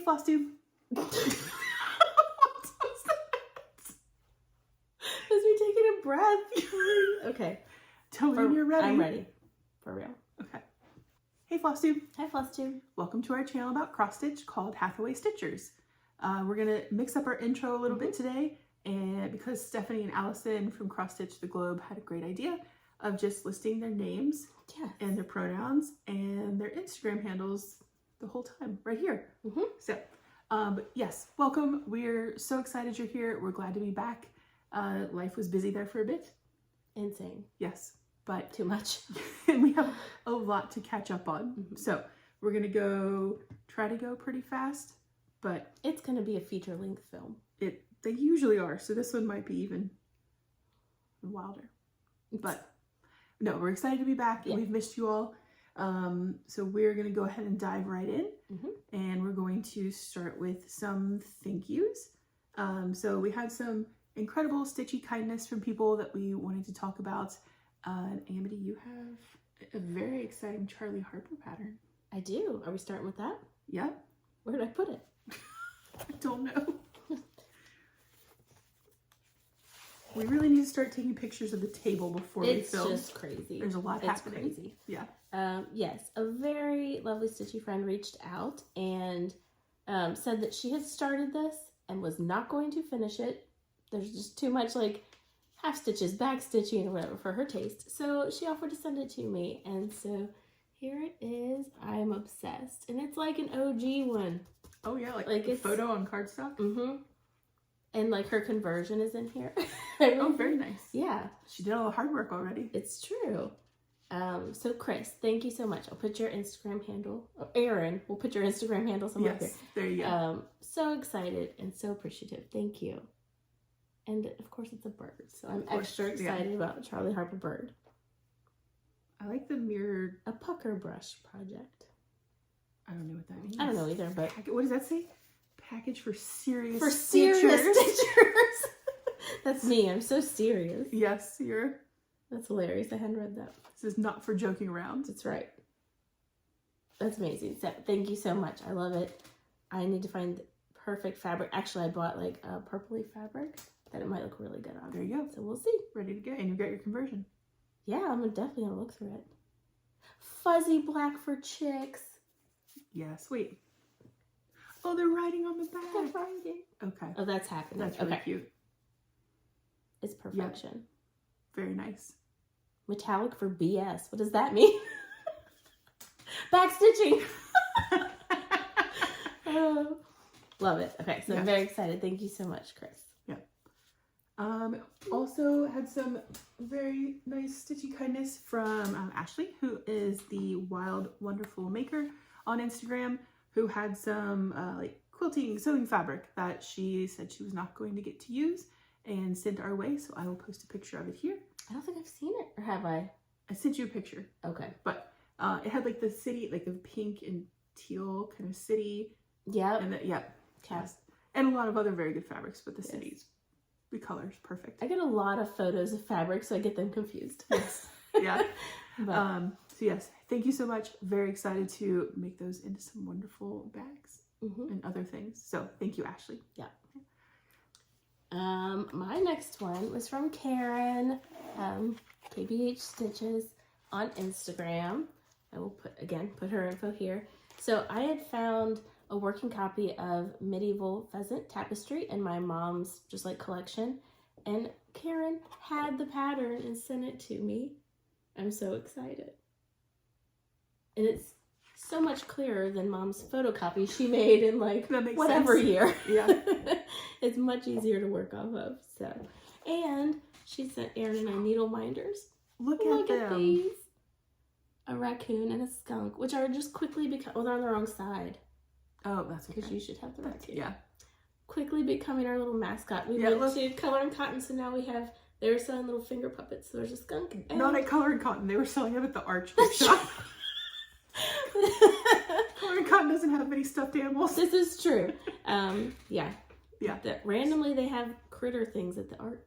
Flosstube. What's that? Is me taking a breath? Okay. Tell me when you're ready. I'm ready. For real. Okay. Hey Flosstube. Hi, Flosstube. Welcome to our channel about cross stitch called HathawayStitchers. We're gonna mix up our intro a little bit today, and because Stephanie and Allison from Cross Stitch the Globe had a great idea of just listing their names and their pronouns and their Instagram handles the whole time right here. So, but yes, welcome. We're so excited you're here. We're glad to be back. Life was busy there for a bit. Insane. Yes, but too much. And we have a lot to catch up on. So we're gonna try to go pretty fast, but it's gonna be a feature-length film. They usually are, so this one might be even wilder. But no, we're excited to be back. Yeah. We've missed you all. So we're gonna go ahead and dive right in, and we're going to start with some thank yous. So we had some incredible stitchy kindness from people that we wanted to talk about. And Amity, you have a very exciting Charlie Harper pattern. I do. Are we starting with that? Yeah. Where did I put it? I don't know. We really need to start taking pictures of the table before we film. It's just crazy. There's a lot happening. It's crazy. Yeah. Yes, a very lovely stitchy friend reached out and said that she had started this and was not going to finish it. There's just too much like half stitches, back stitching, or whatever for her taste. So she offered to send it to me, and so here it is. I'm obsessed, and it's like an OG one. Oh yeah, like a photo on cardstock. And like her conversion is in here. Oh, very nice. Yeah. She did all the hard work already. It's true. So Chris, thank you so much. I'll put your Instagram handle. Or Erinn, we'll put your Instagram handle somewhere here. There you go. So excited and so appreciative. Thank you. And of course it's a bird. So I'm extra excited about Charlie Harper bird. I like the mirrored. A pucker brush project. I don't know what that means. I don't know either, but. What does that say? Package for serious stitchers. That's me. I'm so serious. Yes, you're. That's hilarious. I hadn't read that. This is not for joking around. That's right. That's amazing. So thank you so much. I love it. I need to find the perfect fabric. Actually, I bought like a purpley fabric that it might look really good on. There you go. So we'll see. Ready to go. And you've got your conversion. Yeah, I'm definitely going to look through it. Fuzzy black for chicks. Yes. Wait. Oh, they're writing on the back. They're writing. Okay. Oh, that's happening. That's really cute. It's perfection. Yep. Very nice. Metallic for BS. What does that mean? Back stitching. Oh, love it. Okay, so I'm very excited. Thank you so much, Chris. Yeah. Also had some very nice stitchy kindness from Ashley, who is the Wild Wonderful Maker on Instagram, who had some like quilting sewing fabric that she said she was not going to get to use and sent our way. So I will post a picture of it here. I don't think I've seen it, or have I? I sent you a picture. Okay. But it had like the city, like the pink and teal kind of city. Yeah. And cast. And a lot of other very good fabrics, but the cities, the colors, perfect. I get a lot of photos of fabric, so I get them confused. Yes. Yeah. So yes, thank you so much. Very excited to make those into some wonderful bags and other things. So thank you, Ashley. Yeah. My next one was from Karen, KBH Stitches on Instagram. I will put her info here. So I had found a working copy of Medieval Pheasant Tapestry in my mom's just like collection, and Karen had the pattern and sent it to me. I'm so excited. And it's so much clearer than mom's photocopy she made in like whatever year. Yeah. It's much easier to work off of. So, and she sent Erinn and I needle minders. Look at these. A raccoon and a skunk, which are just quickly becoming, they're on the wrong side. Oh, that's okay. Because you should have the raccoon. Yeah. Quickly becoming our little mascot. We went to Color and Cotton, so now they were selling little finger puppets. So there's a skunk. And not at Color and Cotton. They were selling them at the Arch shop. Color and Cotton doesn't have many stuffed animals. This is true. Yeah. Randomly, they have critter things at the Arch.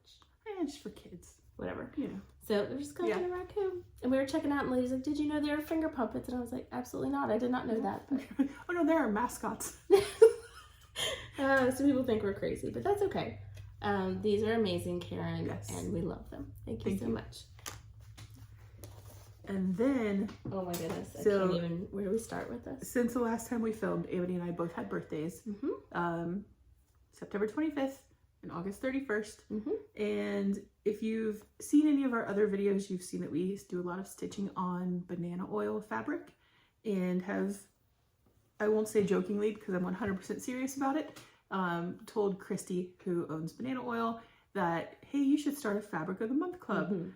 Just for kids. Whatever. You know. So there's a skunk and a raccoon. And we were checking out, and the lady's like, did you know they were finger puppets? And I was like, absolutely not. I did not know that. But... Oh no, there are mascots. So people think we're crazy, but that's okay. These are amazing, Karen, Yes. and we love them. Thank you so much. And then, oh my goodness, I so, can't even, where do we start with this? Since the last time we filmed, Amity and I both had birthdays. September 25th and August 31st. And if you've seen any of our other videos, you've seen that we do a lot of stitching on banana oil fabric and have, I won't say jokingly because I'm 100% serious about it, told Christy, who owns Banana Oil, that, hey, you should start a Fabric of the Month club.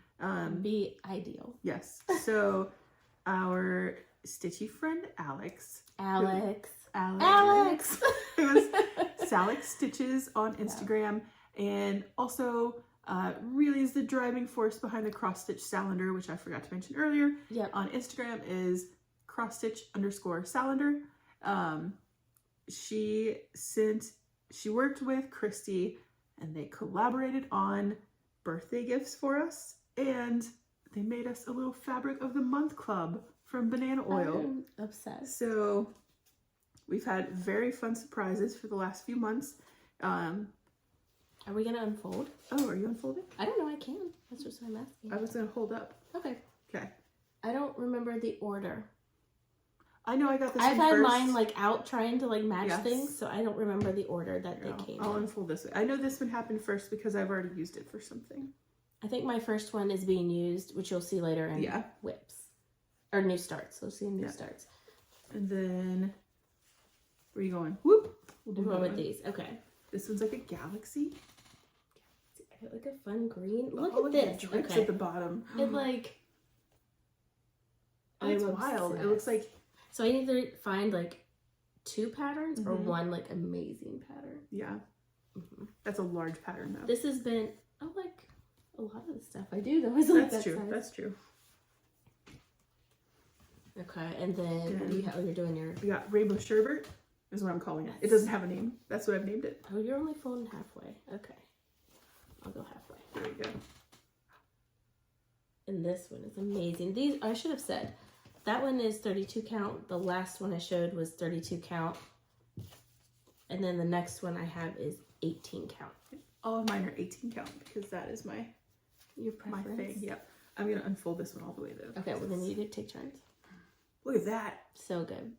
Be ideal. Yes. So our stitchy friend Alex. Alex. It was HathawayStitchers on Instagram, and also really is the driving force behind the cross stitch salander, which I forgot to mention earlier. On Instagram is crossstitch_salander. She worked with Christy and they collaborated on birthday gifts for us, and they made us a little Fabric of the Month club from Banana Oil. I'm obsessed. So we've had very fun surprises for the last few months. Are we gonna unfold? Oh, are you unfolding? I don't know, I can. That's what I'm asking. I was gonna hold up. Okay. Okay. I don't remember the order. I know I got this I've one had first. mine like out trying to like match things, so I don't remember the order that they came I'll in. unfold this. I know this one happened first because I've already used it for something. I think my first one is being used, which you'll see later in whips. Or new starts. We'll see in new starts. And then, where are you going? Whoop! We'll go with these. Okay. This one's like a galaxy. I got like a fun green. Look Oh, at this. It drips at the bottom. It like... It's wild. It looks like... So I need to find like 2 patterns or one like amazing pattern. Yeah. That's a large pattern though. This has been... I like a lot of the stuff I do though. Is like That's true. size. That's true. Okay, and then what do you have? You're doing your... We got Rainbow Sherbet is what I'm calling it. It doesn't have a name. That's what I've named it. Oh, you're only folding halfway. Okay. I'll go halfway. There we go. And this one is amazing. These, I should have said, that one is 32 count. The last one I showed was 32 count. And then the next one I have is 18 count. All of mine are 18 count because that is my thing. Yep. I'm going to unfold this one all the way though. Okay, well then you could take turns. Look at that. So good.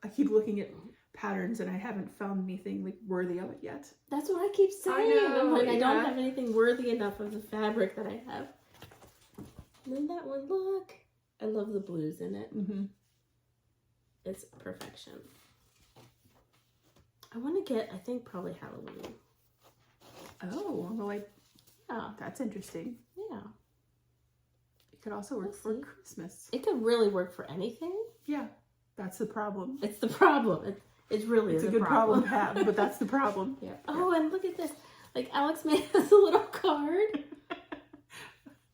I keep looking at patterns and I haven't found anything like worthy of it yet. That's what I keep saying. I know, I'm like, I don't have anything worthy enough of the fabric that I have. And then that one, look. I love the blues in it. It's perfection. I want to get, I think, probably Halloween. Oh, well, yeah. That's interesting. Yeah. It could also work for Christmas. It could really work for anything. Yeah, that's the problem. It's the problem. It's really a good problem to have, but that's the problem. Yeah. Oh, and look at this. Like, Alex made us a little card.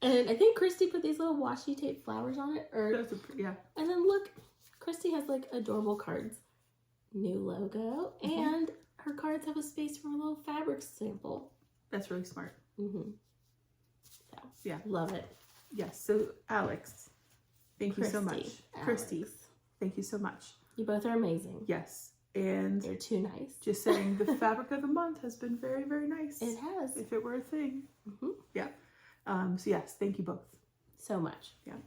And I think Christy put these little washi tape flowers on it. Yeah. And then look, Christy has like adorable cards. New logo. And her cards have a space for a little fabric sample. That's really smart. So, yeah. Love it. Yes. So, Alex, thank you so much. Christy, thank you so much. You both are amazing. Yes. And you're too nice. Just saying, the Fabric of the Month has been very, very nice. It has. If it were a thing. Yeah. So yes, thank you both. So much. Yeah.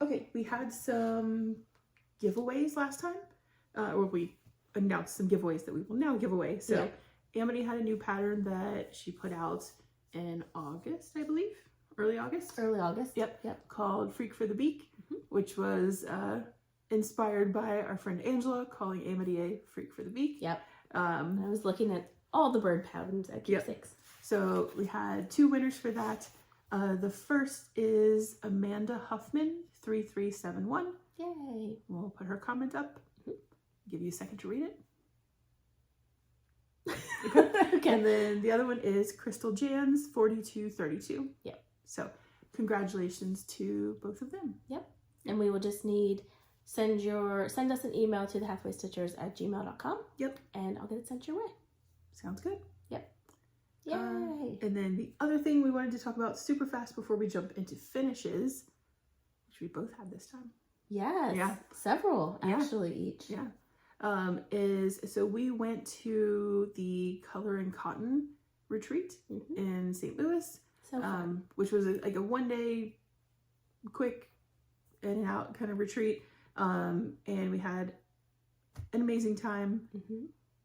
Okay, we had some giveaways last time. Or we announced some giveaways that we will now give away. So Amity had a new pattern that she put out in August, I believe. Early August? Early August. Yep. Called Freak for the Beak, which was inspired by our friend Angela calling Amity a freak for the beak. Yep. I was looking at all the bird patterns at Keepsakes. So we had 2 winners for that. The first is Amanda Huffman 3371. Yay. We'll put her comment up. Give you a second to read it. Okay. And then the other one is Crystal Jans 4232. Yep. So congratulations to both of them. Yep. And we will just need send us an email to the HathawayStitchers@gmail.com. Yep. And I'll get it sent your way. Sounds good. Yep. Yay. And then the other thing we wanted to talk about super fast before we jump into finishes, which we both had this time. Yes. Yeah. Several actually each. Yeah. is so we went to the Color and Cotton retreat in St. Louis, So fun. which was like a 1-day quick in and out kind of retreat. And we had an amazing time,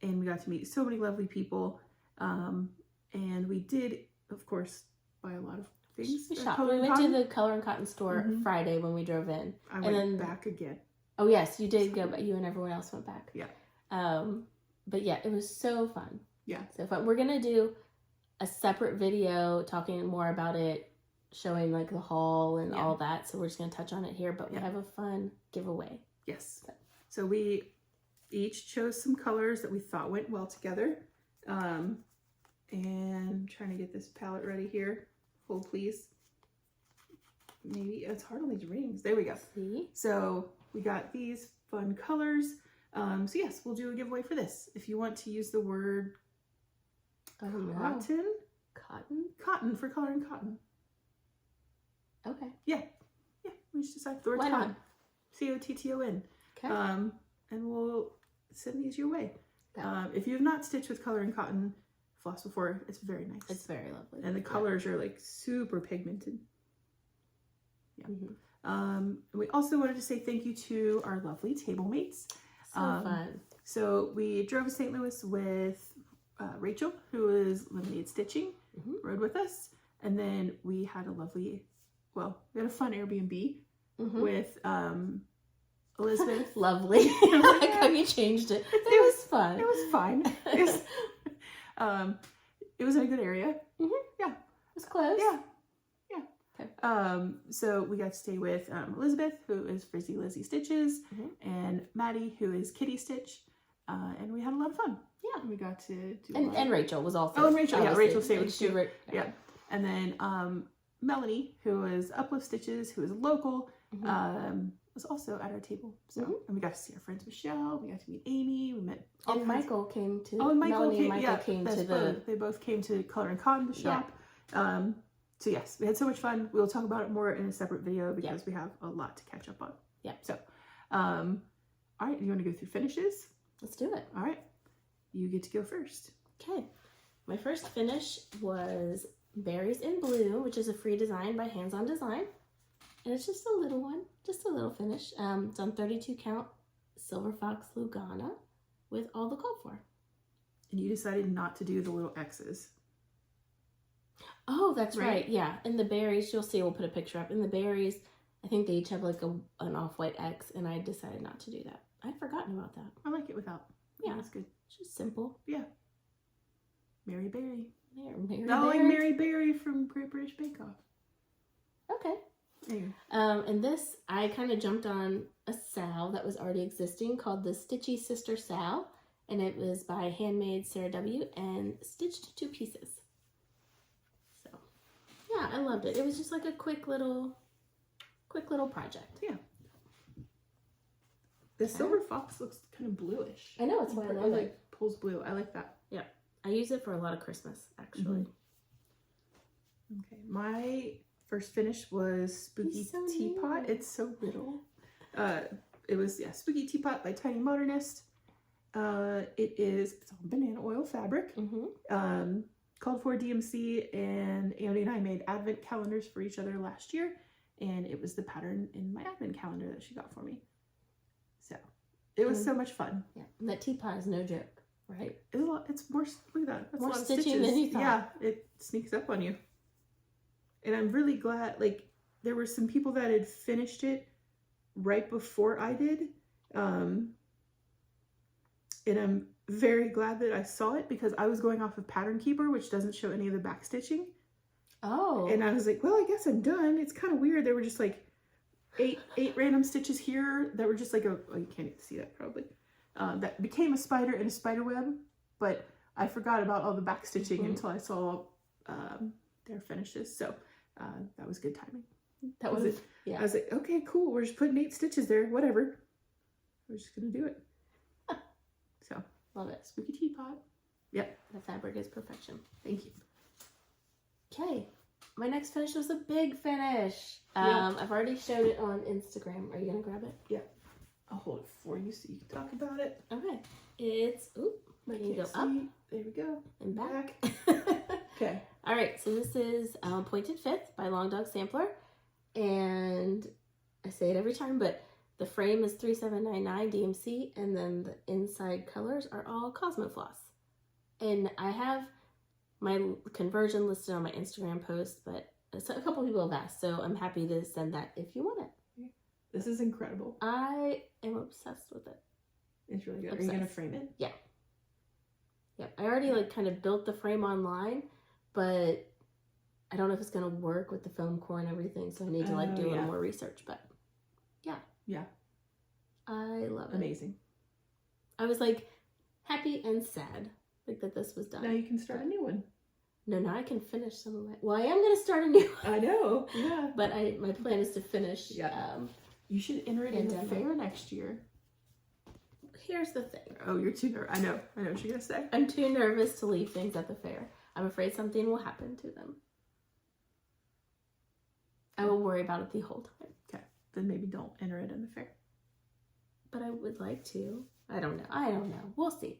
and we got to meet so many lovely people. And we did, of course, buy a lot of things. We shopped. We went to the Color and Cotton store Friday when we drove in. I went back again. Oh yes, you did go, but you and everyone else went back. Yeah. But yeah, it was so fun. Yeah. So fun. We're gonna do a separate video talking more about it, showing like the haul and all that. So we're just gonna touch on it here, but we have a fun giveaway. Yes. So we each chose some colors that we thought went well together. And trying to get this palette ready here. Hold please. Maybe it's hard on these rings. There we go. See? So we got these fun colors. So yes, we'll do a giveaway for this. If you want to use the word cotton. Cotton for Color and Cotton. Okay. Yeah. We just decided the word cotton. C-O-T-T-O-N. Okay. And we'll send these your way. If you have not stitched with Color and Cotton floss before, it's very nice. It's very lovely. And the colors are like super pigmented. Yeah. We also wanted to say thank you to our lovely table mates. So fun. So we drove to St. Louis with Rachel, who is Lemonade Stitching, rode with us. And then we had a fun Airbnb with Elizabeth. Lovely. I like how you changed it. It was fun. It was fine. It was in a good area. Yeah. It was close. Yeah. Okay. So we got to stay with Elizabeth, who is Frizzy Lizzy Stitches, and Maddie, who is Kitty Stitch. And we had a lot of fun. Yeah. And we got to do and Rachel was also. Oh, and Rachel. Obviously. Yeah, Rachel stayed with you. Yeah. And then Melanie, who is Uplift Stitches, who is a local, was also at our table. So and we got to see our friends Michelle. We got to meet Amy. We met. And Michael came to. Oh, and Melanie Michael came to the. They both came to Color and Cotton to shop. So yes, we had so much fun. We'll talk about it more in a separate video because we have a lot to catch up on. Yeah. So, all right, you want to go through finishes? Let's do it. All right, you get to go first. Okay, my first finish was Berries in Blue, which is a free design by Hands On Design, and it's just a little one, just a little finish. It's on 32 count Silver Fox Lugana with all the called for. And you decided not to do the little X's. Oh, that's right. Yeah. In the berries, you'll see, we'll put a picture up. In the berries, I think they each have like an off-white X, and I decided not to do that. I'd forgotten about that. I like it without. Yeah, that's good. It's just simple. Yeah. Mary Berry. Mary Like Mary Berry from Great British Bake Off. Okay. Anyway. And this, I kind of jumped on a Sal that was already existing called the Stitchy Sister Sal, and it was by Handmade Sarah W. and stitched 2 pieces. Yeah, I loved it. It was just like a quick little project. Yeah. The Silver Fox looks kind of bluish. I know, it's why I love it. Like pulls blue. I like that. Yeah. I use it for a lot of Christmas, actually. Okay. My first finish was Spooky Teapot. It's so little. It was Spooky Teapot by Tiny Modernist. It's all banana oil fabric. Called for DMC, and Andy and I made advent calendars for each other last year, and it was the pattern in my advent calendar that she got for me. So it was so much fun. Yeah, and that teapot is no joke, right? It's a lot. It's more. Look at that. That's more a lot of stitching stitches. than you thought. Yeah, it sneaks up on you. And I'm really glad. Like there were some people that had finished it right before I did, and I'm very glad that I saw it because I was going off of Pattern Keeper, which doesn't show any of the back stitching. Oh. And I was like, well, I guess I'm done. It's kind of weird. There were just like eight random stitches here that were just like you can't even see that probably. That became a spider and a spider web, but I forgot about all the back stitching until I saw their finishes. So that was good timing. That was it. Yeah. I was like, okay, cool. We're just putting 8 stitches there. Whatever. We're just gonna do it. So love it. Spooky Teapot. Yep. The fabric is perfection. Thank you. Okay. My next finish was a big finish. Yep. I've already showed it on Instagram. Are you gonna grab it? Yeah. I'll hold it for you so you can talk about it. Okay. It's, oop, I can you can't go up see. There we go. and back? Okay. All right, so this is Pointed Fifth by Long Dog Sampler. And I say it every time, but the frame is 3799 DMC, and then the inside colors are all Cosmo Floss. And I have my conversion listed on my Instagram post, but a couple people have asked, so I'm happy to send that if you want it. This is incredible. I am obsessed with it. It's really good. Obsessed. Are you gonna frame it? Yeah. Yep. I already like kind of built the frame online, but I don't know if it's gonna work with the foam core and everything, so I need to like do a little more research. But yeah. Yeah. I love it. Amazing. I was like happy and sad like that this was done. Now you can start a new one. No, now I can finish some of my. Well, I am gonna start a new one. I know. Yeah. But my plan is to finish. Yeah. You should enter it in the fair next year. Here's the thing. Oh, you're too nervous. I know what you're gonna say. I'm too nervous to leave things at the fair. I'm afraid something will happen to them. I will worry about it the whole time. Okay. Then maybe don't enter it in the fair. But I would like to. I don't know. We'll see.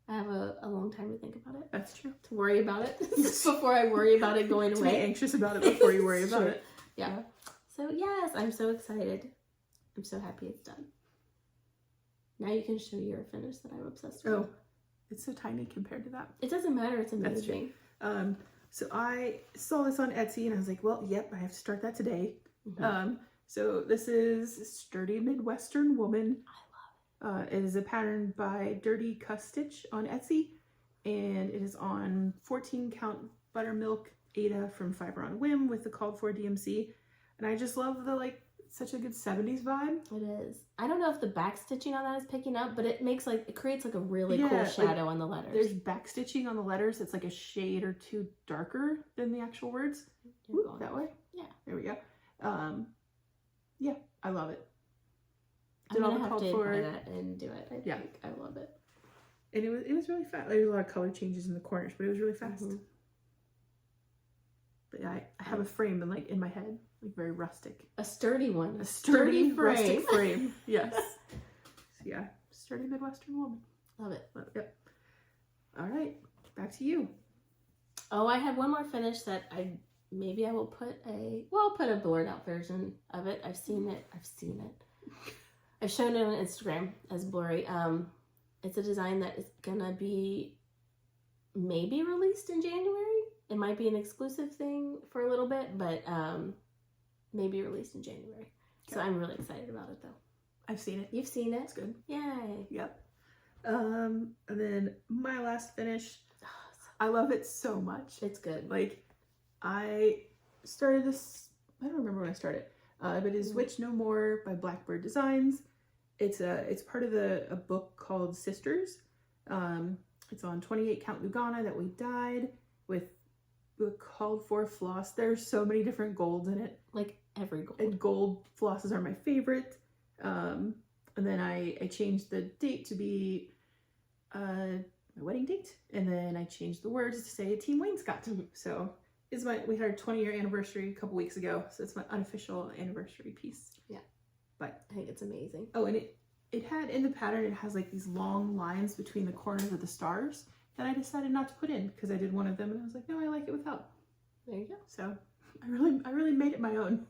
I have a long time to think about it. That's true. To worry about it before I worry about it going away. To be anxious about it before you worry about it. Yeah. So yes, I'm so excited. I'm so happy it's done. Now you can show your finish that I'm obsessed with. Oh, it's so tiny compared to that. It doesn't matter. It's amazing. That's true. So I saw this on Etsy and I was like, well, yep, I have to start that today. Mm-hmm. So this is Sturdy Midwestern Woman. I love it. It is a pattern by Dirty Cuss Stitch on Etsy, and it is on 14 count buttermilk Ada from Fiber on Whim with the called for DMC. And I just love the like such a good 70s vibe. It is. I don't know if the back stitching on that is picking up, but it makes like, it creates like a really cool shadow on the letters. There's back stitching on the letters. It's like a shade or two darker than the actual words. Ooh, that way? Yeah. There we go. Yeah, I love it. I'm gonna have to buy that and do it. I think I love it. And it was really fast. There was a lot of color changes in the corners, but it was really fast. Mm-hmm. But yeah, I have a frame and in my head, like very rustic. A sturdy one. A sturdy rustic frame. Yes. So yeah, sturdy Midwestern woman. Love it. Yep. All right, back to you. Oh, I have one more finish that maybe I will put I'll put a blurred out version of it. I've seen it. I've shown it on Instagram as blurry. It's a design that is gonna be maybe released in January. It might be an exclusive thing for a little bit, but maybe released in January. Okay. So I'm really excited about it though. I've seen it. You've seen it? It's good. Yay. Yep. And then my last finish, I love it so much. It's good. Like, I started this, I don't remember when I started, but it is Witch No More by Blackbird Designs. It's part of a book called Sisters. It's on 28 count Lugana that we dyed with the called for floss. There's so many different golds in it. Like every gold. And gold flosses are my favorite. And then I changed the date to be my wedding date, and then I changed the words to say Team Wainscot. So we had our 20-year anniversary a couple weeks ago, so it's my unofficial anniversary piece. Yeah, but I think it's amazing. Oh, and it had in the pattern, it has like these long lines between the corners of the stars that I decided not to put in because I did one of them, and I was like, no, I like it without. There you go. So I really made it my own.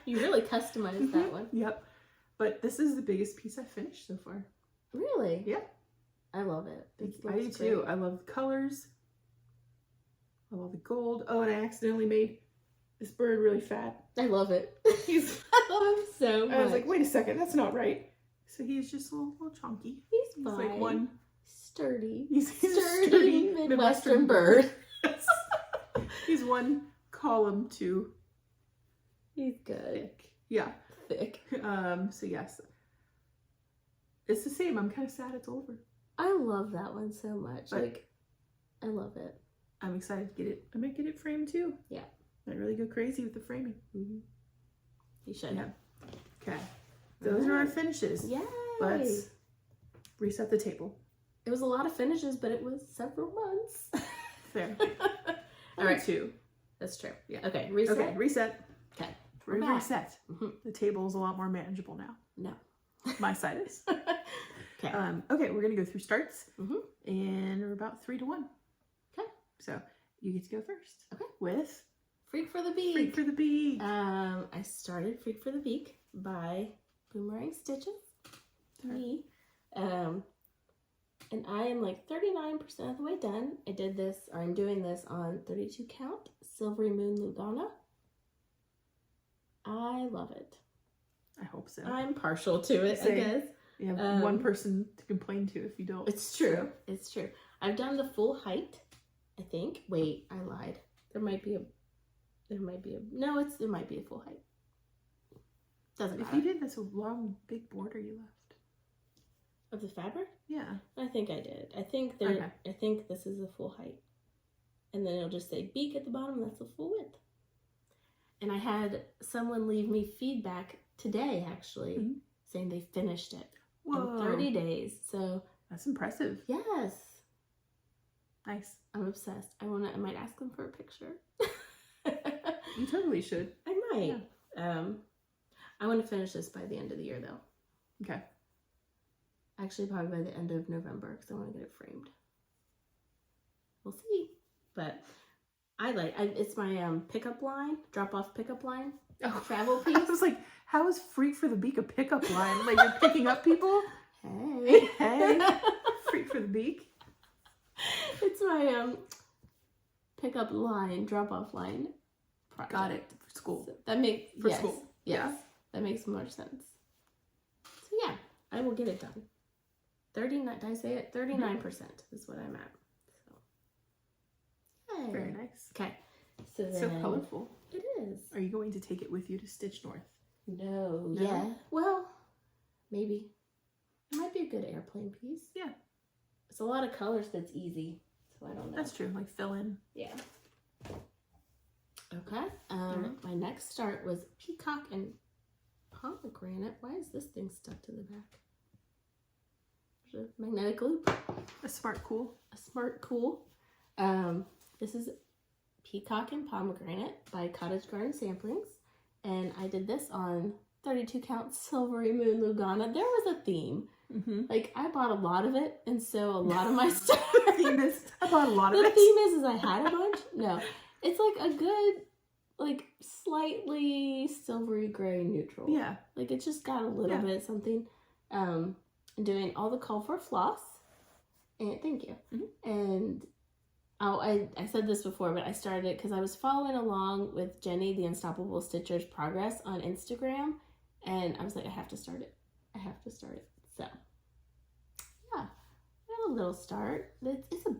You really customized that one. Yep. But this is the biggest piece I've finished so far. Really? Yeah. I love it. I do too. I love the colors. I love the gold. Oh, and I accidentally made this bird really fat. I love it. I love him so much. I was like, wait a second, that's not right. So he's just a little chunky. He's fine. Like one sturdy. He's a sturdy Midwestern bird. He's one column too. He's good. Thick. Yeah. Thick. So yes. It's the same. I'm kind of sad it's over. I love that one so much. But like, I love it. I'm excited to get it. I might get it framed too. Yeah. I really go crazy with the framing. Mm-hmm. You should. Yeah. Okay. Those are our finishes. Yay! Let's reset the table. It was a lot of finishes, but it was several months. Fair. All right. 2. That's true. Yeah. Okay. Reset. Okay. Reset. Okay. We're very set. Mm-hmm. The table is a lot more manageable now. No. My side is. Okay. Okay, we're going to go through starts. Mm-hmm. And we're about 3 to 1. Okay. So you get to go first. Okay. With Freak for the Beak. Freak for the Beak. I started Freak for the Beak by Boomerang Stitches. Me. And I am like 39% of the way done. I'm doing this on 32 count Silvery Moon Lugana. I love it. I hope so. I'm partial to it, I guess. You have one person to complain to if you don't. It's true. It's true. I've done the full height, I think. Wait, I lied. There might be a full height. Doesn't matter. If you did, that's a long, big border you left. Of the fabric? Yeah. I think I did. I think this is the full height. And then it'll just say beak at the bottom, and that's the full width. And I had someone leave me feedback today, actually, saying they finished it in 30 days. So that's impressive. Yes. Nice. I'm obsessed. I might ask them for a picture. You totally should. I might. Yeah. I want to finish this by the end of the year, though. Okay. Actually, probably by the end of November, because I want to get it framed. We'll see. But it's my pickup line, drop-off pickup line, travel piece. I was like, how is Freak for the Beak a pickup line? Like, you're picking up people? Hey. Freak for the Beak. It's my pickup line, drop-off line project. Got it. For school. So that makes school. Yes. Yeah. That makes more sense. So yeah, I will get it done. 39, did I say it? 39% is what I'm at. So yay. Very nice. Okay. So colorful. It is. Are you going to take it with you to Stitch North? No. Yeah. Well, maybe. It might be a good airplane piece. Yeah. It's a lot of colors that's easy. So I don't know. That's true. Like fill in. Yeah. Okay. My next start was peacock and pomegranate. Why is this thing stuck to the back? There's a magnetic loop. A smart cool. This is Peacock and Pomegranate by Cottage Garden Samplings. And I did this on 32 count Silvery Moon Lugana. There was a theme. Like, I bought a lot of it, and so a lot of my stuff. I bought a lot of it. The theme is I had a bunch. No. It's like a good, like, slightly silvery gray neutral. Yeah. Like, it just got a little bit something. I'm doing all the call for floss. And thank you. And I said this before, but I started it because I was following along with Jenny, the Unstoppable Stitchers progress on Instagram. And I was like, I have to start it. So, yeah. I had a little start. It's a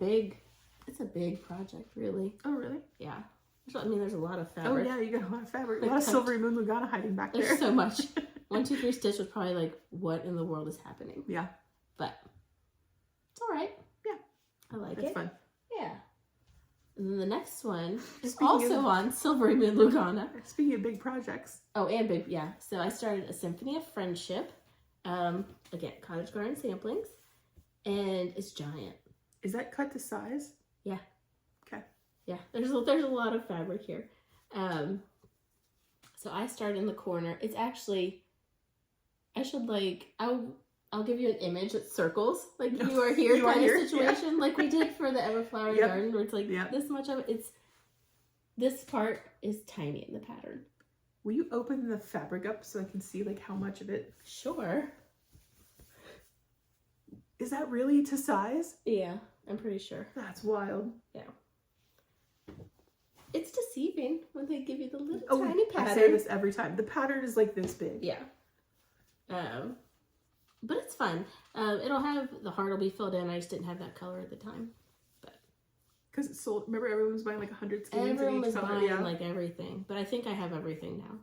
big project, really. Oh, really? Yeah. I mean, there's a lot of fabric. Oh, yeah, you got a lot of fabric. A lot of Silvery Moon Lugana hiding back there. There's so much. 1, 2, 3 stitch was probably like, what in the world is happening? Yeah. But it's all right. Yeah. I like it. It's fun. Yeah. And then the next one is also on Silvery Moon Lugana. Speaking of big projects. Oh, and big, yeah. So I started a Symphony of Friendship. Again, Cottage Garden Samplings. And it's giant. Is that cut to size? Yeah. Okay. Yeah, there's a lot of fabric here. So I start in the corner. It's actually, I'll give you an image that circles, like you are here kind of situation, like we did for the Everflower Garden, where it's like this much of it. This part is tiny in the pattern. Will you open the fabric up so I can see like how much of it? Sure. Is that really to size? Yeah, I'm pretty sure. That's wild. Yeah. It's deceiving when they give you the little tiny pattern. I say this every time. The pattern is like this big. Yeah. But it's fun. It'll have, the heart will be filled in. I just didn't have that color at the time. But because it's sold, remember everyone was buying like 100 skeins everyone was color? buying like everything. But I think I have everything now.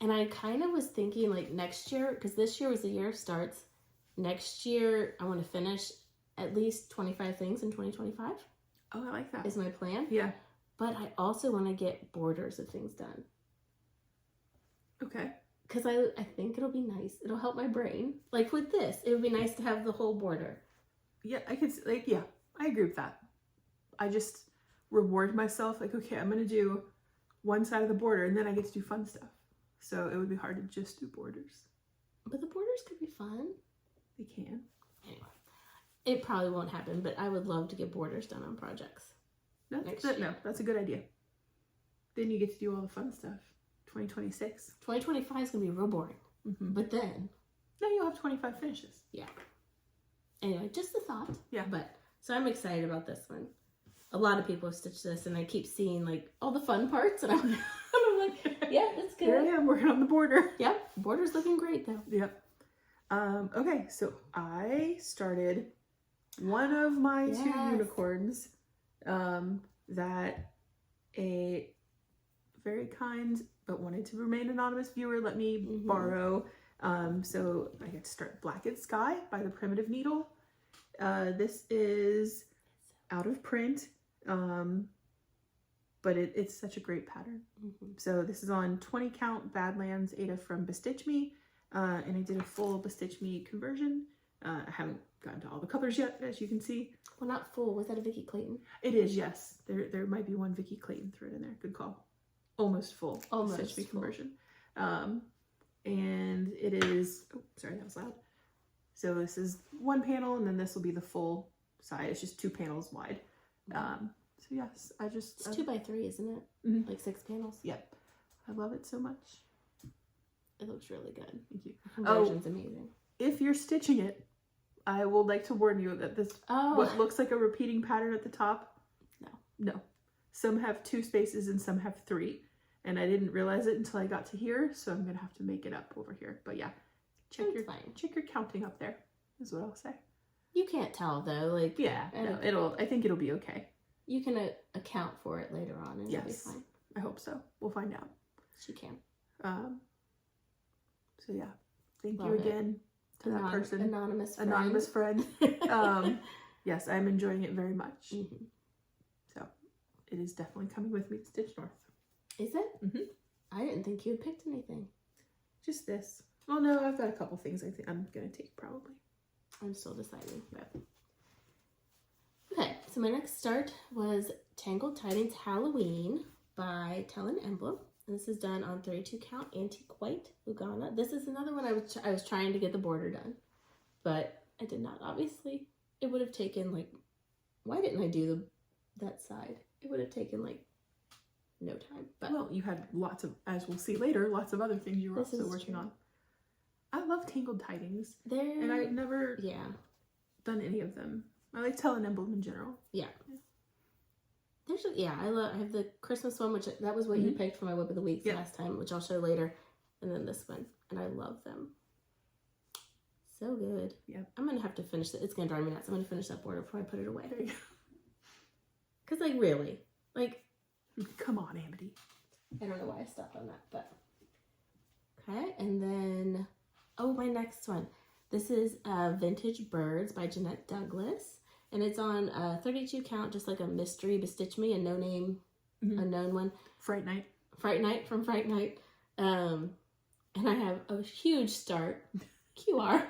And I kind of was thinking like next year, because this year was the year of starts. Next year, I want to finish at least 25 things in 2025. Oh, I like that. Is my plan. Yeah. But I also want to get borders of things done. Okay. Because I think it'll be nice. It'll help my brain. Like with this, it would be nice to have the whole border. Yeah, I could, like, yeah, I agree with that. I just reward myself, like, okay, I'm going to do one side of the border, and then I get to do fun stuff. So it would be hard to just do borders. But the borders could be fun. They can. Anyway, it probably won't happen, but I would love to get borders done on projects. That's a good idea. Then you get to do all the fun stuff. 2026. 2025 is going to be real boring. But then... No, you'll have 25 finishes. Yeah. Anyway, just a thought. Yeah. But, so I'm excited about this one. A lot of people have stitched this, and I keep seeing, like, all the fun parts, and I'm like, yeah, that's good. Here I am working on the border. Yep. Border's looking great, though. Yep. Okay, so I started one of my 2 unicorns that a very kind but wanted to remain anonymous viewer let me borrow. So I get to start Blackened Sky by the Primitive Needle. This is out of print, but it's such a great pattern. So this is on 20 count Badlands Ada from Bestitch Me, and I did a full Bestitch Me conversion. I haven't gotten to all the colors yet, as you can see. Well, not full. Was that a Vicky Clayton? It is, yes. There might be one Vicky Clayton thread in there. Good call. Almost full. Almost Stitch Me full. conversion. And it is, oh, sorry, that was loud. So this is one panel, and then this will be the full side. It's just 2 panels wide. So yes, It's 2 by 3, isn't it? Like 6 panels. Yep. I love it so much. It looks really good. Thank you. The conversion's amazing. If you're stitching it, I will like to warn you that this, what looks like a repeating pattern at the top, no. Some have 2 spaces and some have 3. And I didn't realize it until I got to here, so I'm gonna have to make it up over here. But yeah, check your counting up there, is what I'll say. You can't tell though, like I think it'll be okay. You can account for it later on, and it'll be fine. I hope so. We'll find out. She can. So yeah, thank you again to that person, anonymous friend. Yes, I'm enjoying it very much. So it is definitely coming with me to Stitch North. Is it? I didn't think you had picked anything. Just this. Well, no, I've got a couple things I think I'm gonna take probably. I'm still deciding. But... Okay, so my next start was Tangled Tidings Halloween by Tellin Emblem. And this is done on 32 count Antique White Lugana. This is another one I was trying to get the border done, but I did not. Obviously, it would have taken like, why didn't I do that side? It would have taken like no time. But well, you had lots of, as we'll see later, lots of other things you were also working on. I love Tangled Tidings. And I've never done any of them. I like Tellin Emblem in general. Yeah. I have the Christmas one, which that was what you picked for my Whip of the Week last time, which I'll show later. And then this one. And I love them. So good. Yeah. I'm going to have to finish it. It's going to drive me nuts. I'm going to finish that border before I put it away. There you go. Because, like, really. Like, come on, Amity. I don't know why I stopped on that, but. Okay. And then, my next one. This is Vintage Birds by Jeanette Douglas. And it's on 32 count, just like a mystery Bestitch Me, a no-name, unknown one. Fright Night from Fright Night. And I have a huge start. QR.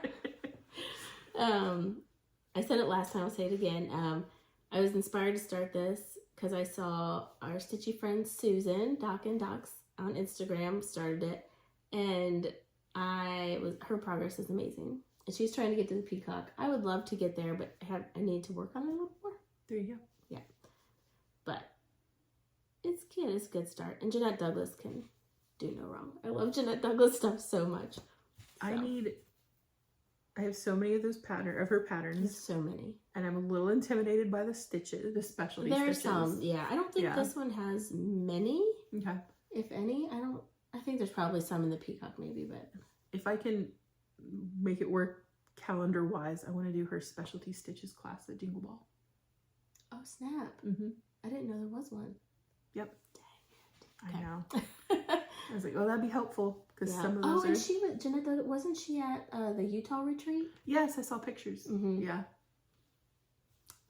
I said it last time, I'll say it again. I was inspired to start this because I saw our stitchy friend Susan, Doc and Docs, on Instagram, started it. And her progress is amazing. And she's trying to get to the peacock. I would love to get there, but I need to work on it a little more. There you go. Yeah. But it's cute. It's a good start. And Jeanette Douglas can do no wrong. I love Jeanette Douglas stuff so much. So. I have so many of her patterns. There's so many. And I'm a little intimidated by the stitches, the specialty There's stitches. Some, yeah. I don't think this one has many. Okay. If any. I think there's probably some in the peacock maybe, but. If I can make it work calendar-wise, I want to do her specialty stitches class at Jingle Ball. Oh, snap. I didn't know there was one. Yep. Dang it. I know. I was like, oh, that'd be helpful. Because some of those and Jeanette, wasn't she at the Utah retreat? Yes, I saw pictures. Yeah.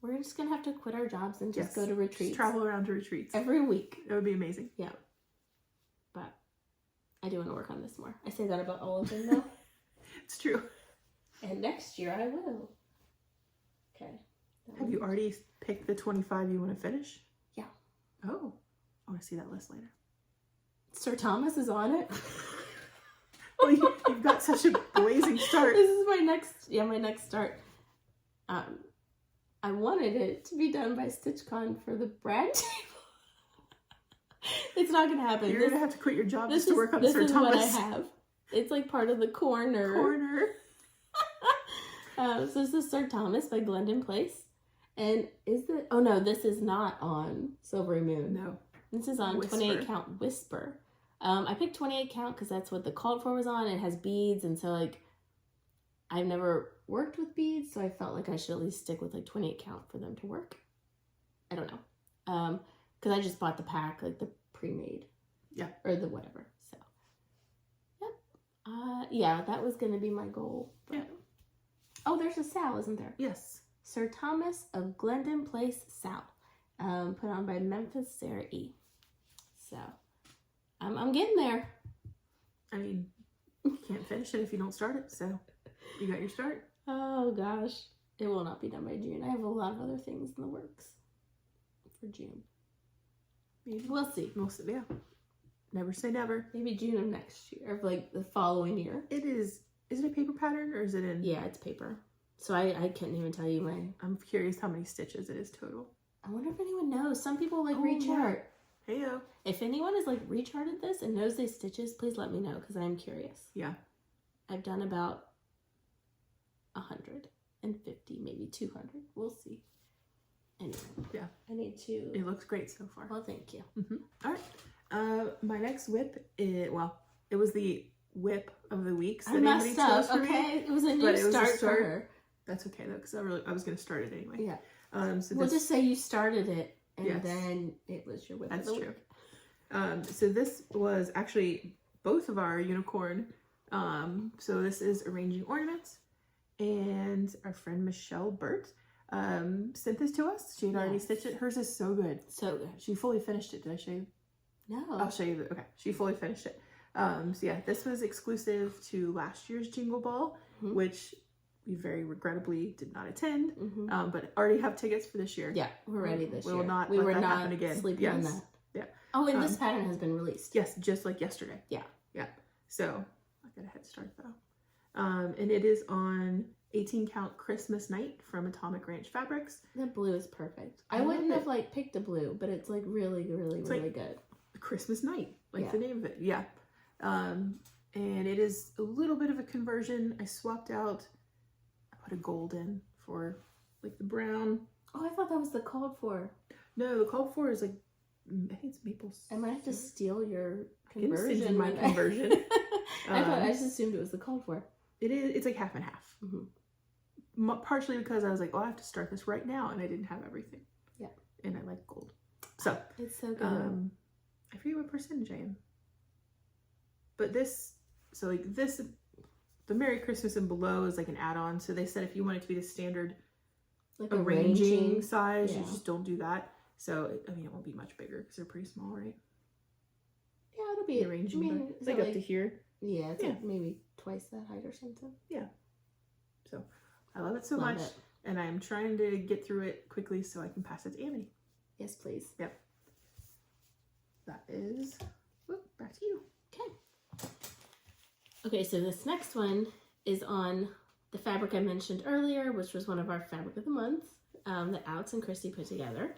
We're just going to have to quit our jobs and just go to retreats. Just travel around to retreats. Every week. That would be amazing. Yeah. But I do want to work on this more. I say that about all of them, though. It's true. And next year I will. Okay. Have you already picked the 25 you want to finish? Yeah. Oh. I want to see that list later. Sir Thomas is on it. Well, you've got such a blazing start. This is my next start. I wanted it to be done by StitchCon for the brag table. It's not gonna happen. You're gonna have to quit your job just to work on Sir Thomas. This is what I have. It's like part of the corner. So this is Sir Thomas by Glendon Place. And oh no, this is not on Silvery Moon. No. This is on Whisper. 28 count Whisper. I picked 28 count because that's what the called for was on. It has beads, and so like I've never worked with beads, so I felt like I should at least stick with like 28 count for them to work. I don't know. Because I just bought the pack, like the pre-made. Yeah. Or the whatever. So, yep. Yeah, that was going to be my goal. But... Yeah. Oh, there's a Sal, isn't there? Yes. Sir Thomas of Glendon Place Sal. Put on by Memphis Sarah E. So, I'm getting there. I mean, you can't finish it if you don't start it, so you got your start. Oh, gosh. It will not be done by June. I have a lot of other things in the works for June. Maybe. We'll see. Yeah. Never say never. Maybe June of next year, of like the following year. Is it a paper pattern or is it in? Yeah, it's paper. So I couldn't even tell you I'm curious how many stitches it is total. I wonder if anyone knows. Some people like rechart. Heyo. If anyone has like recharted this and knows these stitches, please let me know because I'm curious. Yeah. I've done about 150, maybe 200. We'll see. Anyway, yeah. I need to. It looks great so far. Well, thank you. All right. My next whip it was the whip of the week. I messed up. Okay, it was a new start for her. That's okay though, because I was gonna start it anyway. Yeah. So we'll just say you started it, and yes. then it was your whip. That's of the true. week. So this was actually both of our unicorn. So this is Arranging Ornaments, and our friend Michelle Burt sent this to us. She had already stitched it. Hers is so good. So good. She fully finished it. Did I show you? No. I'll show you. Okay. She fully finished it. So yeah, this was exclusive to last year's Jingle Ball, which we very regrettably did not attend, but already have tickets for this year. Yeah, we're ready this year. We will not we let were that not happen again. sleeping on that. Yeah. Oh, and this pattern has been released. Yes, just like yesterday. Yeah. Yeah. So I got a head start though. And it is on 18 count Christmas Night from Atomic Ranch Fabrics. The blue is perfect. I wouldn't have like picked a blue, but it's like really good. Christmas Night, like the name of it. Yeah. And it is a little bit of a conversion. I swapped out, I put a gold in for like the brown. Oh, I thought that was the called for. No, the called for is like, I think it's maple. I might have to steal your Conversion. conversion. My conversion. I just assumed it was the called for. It is. It's like half and half. Partially because I was like, oh, I have to start this right now, and I didn't have everything. Yeah. And I like gold, so it's so good. I forget what percentage I am. But this, so like this, the Merry Christmas and below is like an add-on. So they said if you want it to be the standard like arranging size, you just don't do that. So I mean, it won't be much bigger because they're pretty small, right? Yeah, it'll be arranging. I mean, it's like up to here. Yeah, it's like maybe twice that height or something. Yeah. So I love it so much, and I'm trying to get through it quickly so I can pass it to Amity. Yes, please. Yep. That is. Back to you. Okay. Okay, so this next one is on the fabric I mentioned earlier, which was one of our fabric of the month that Alex and Christy put together.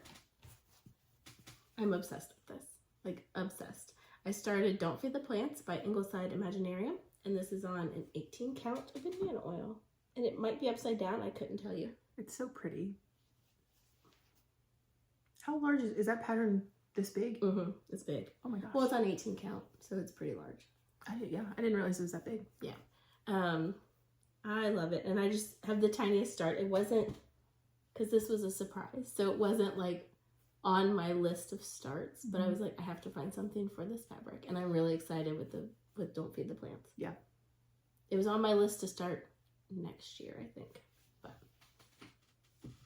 I'm obsessed with this, like obsessed. I started Don't Feed the Plants by Ingleside Imaginarium, and this is on an 18 count of banana oil. And it might be upside down, I couldn't tell you. It's so pretty. How large is that pattern this big? It's big. Oh my gosh. Well, it's on 18 count, so it's pretty large. I didn't realize it was that big. Yeah. I love it. And I just have the tiniest start. It wasn't, because this was a surprise, so it wasn't like on my list of starts, but I was like, I have to find something for this fabric. And I'm really excited with Don't Feed the Plants. Yeah. It was on my list to start next year, I think. But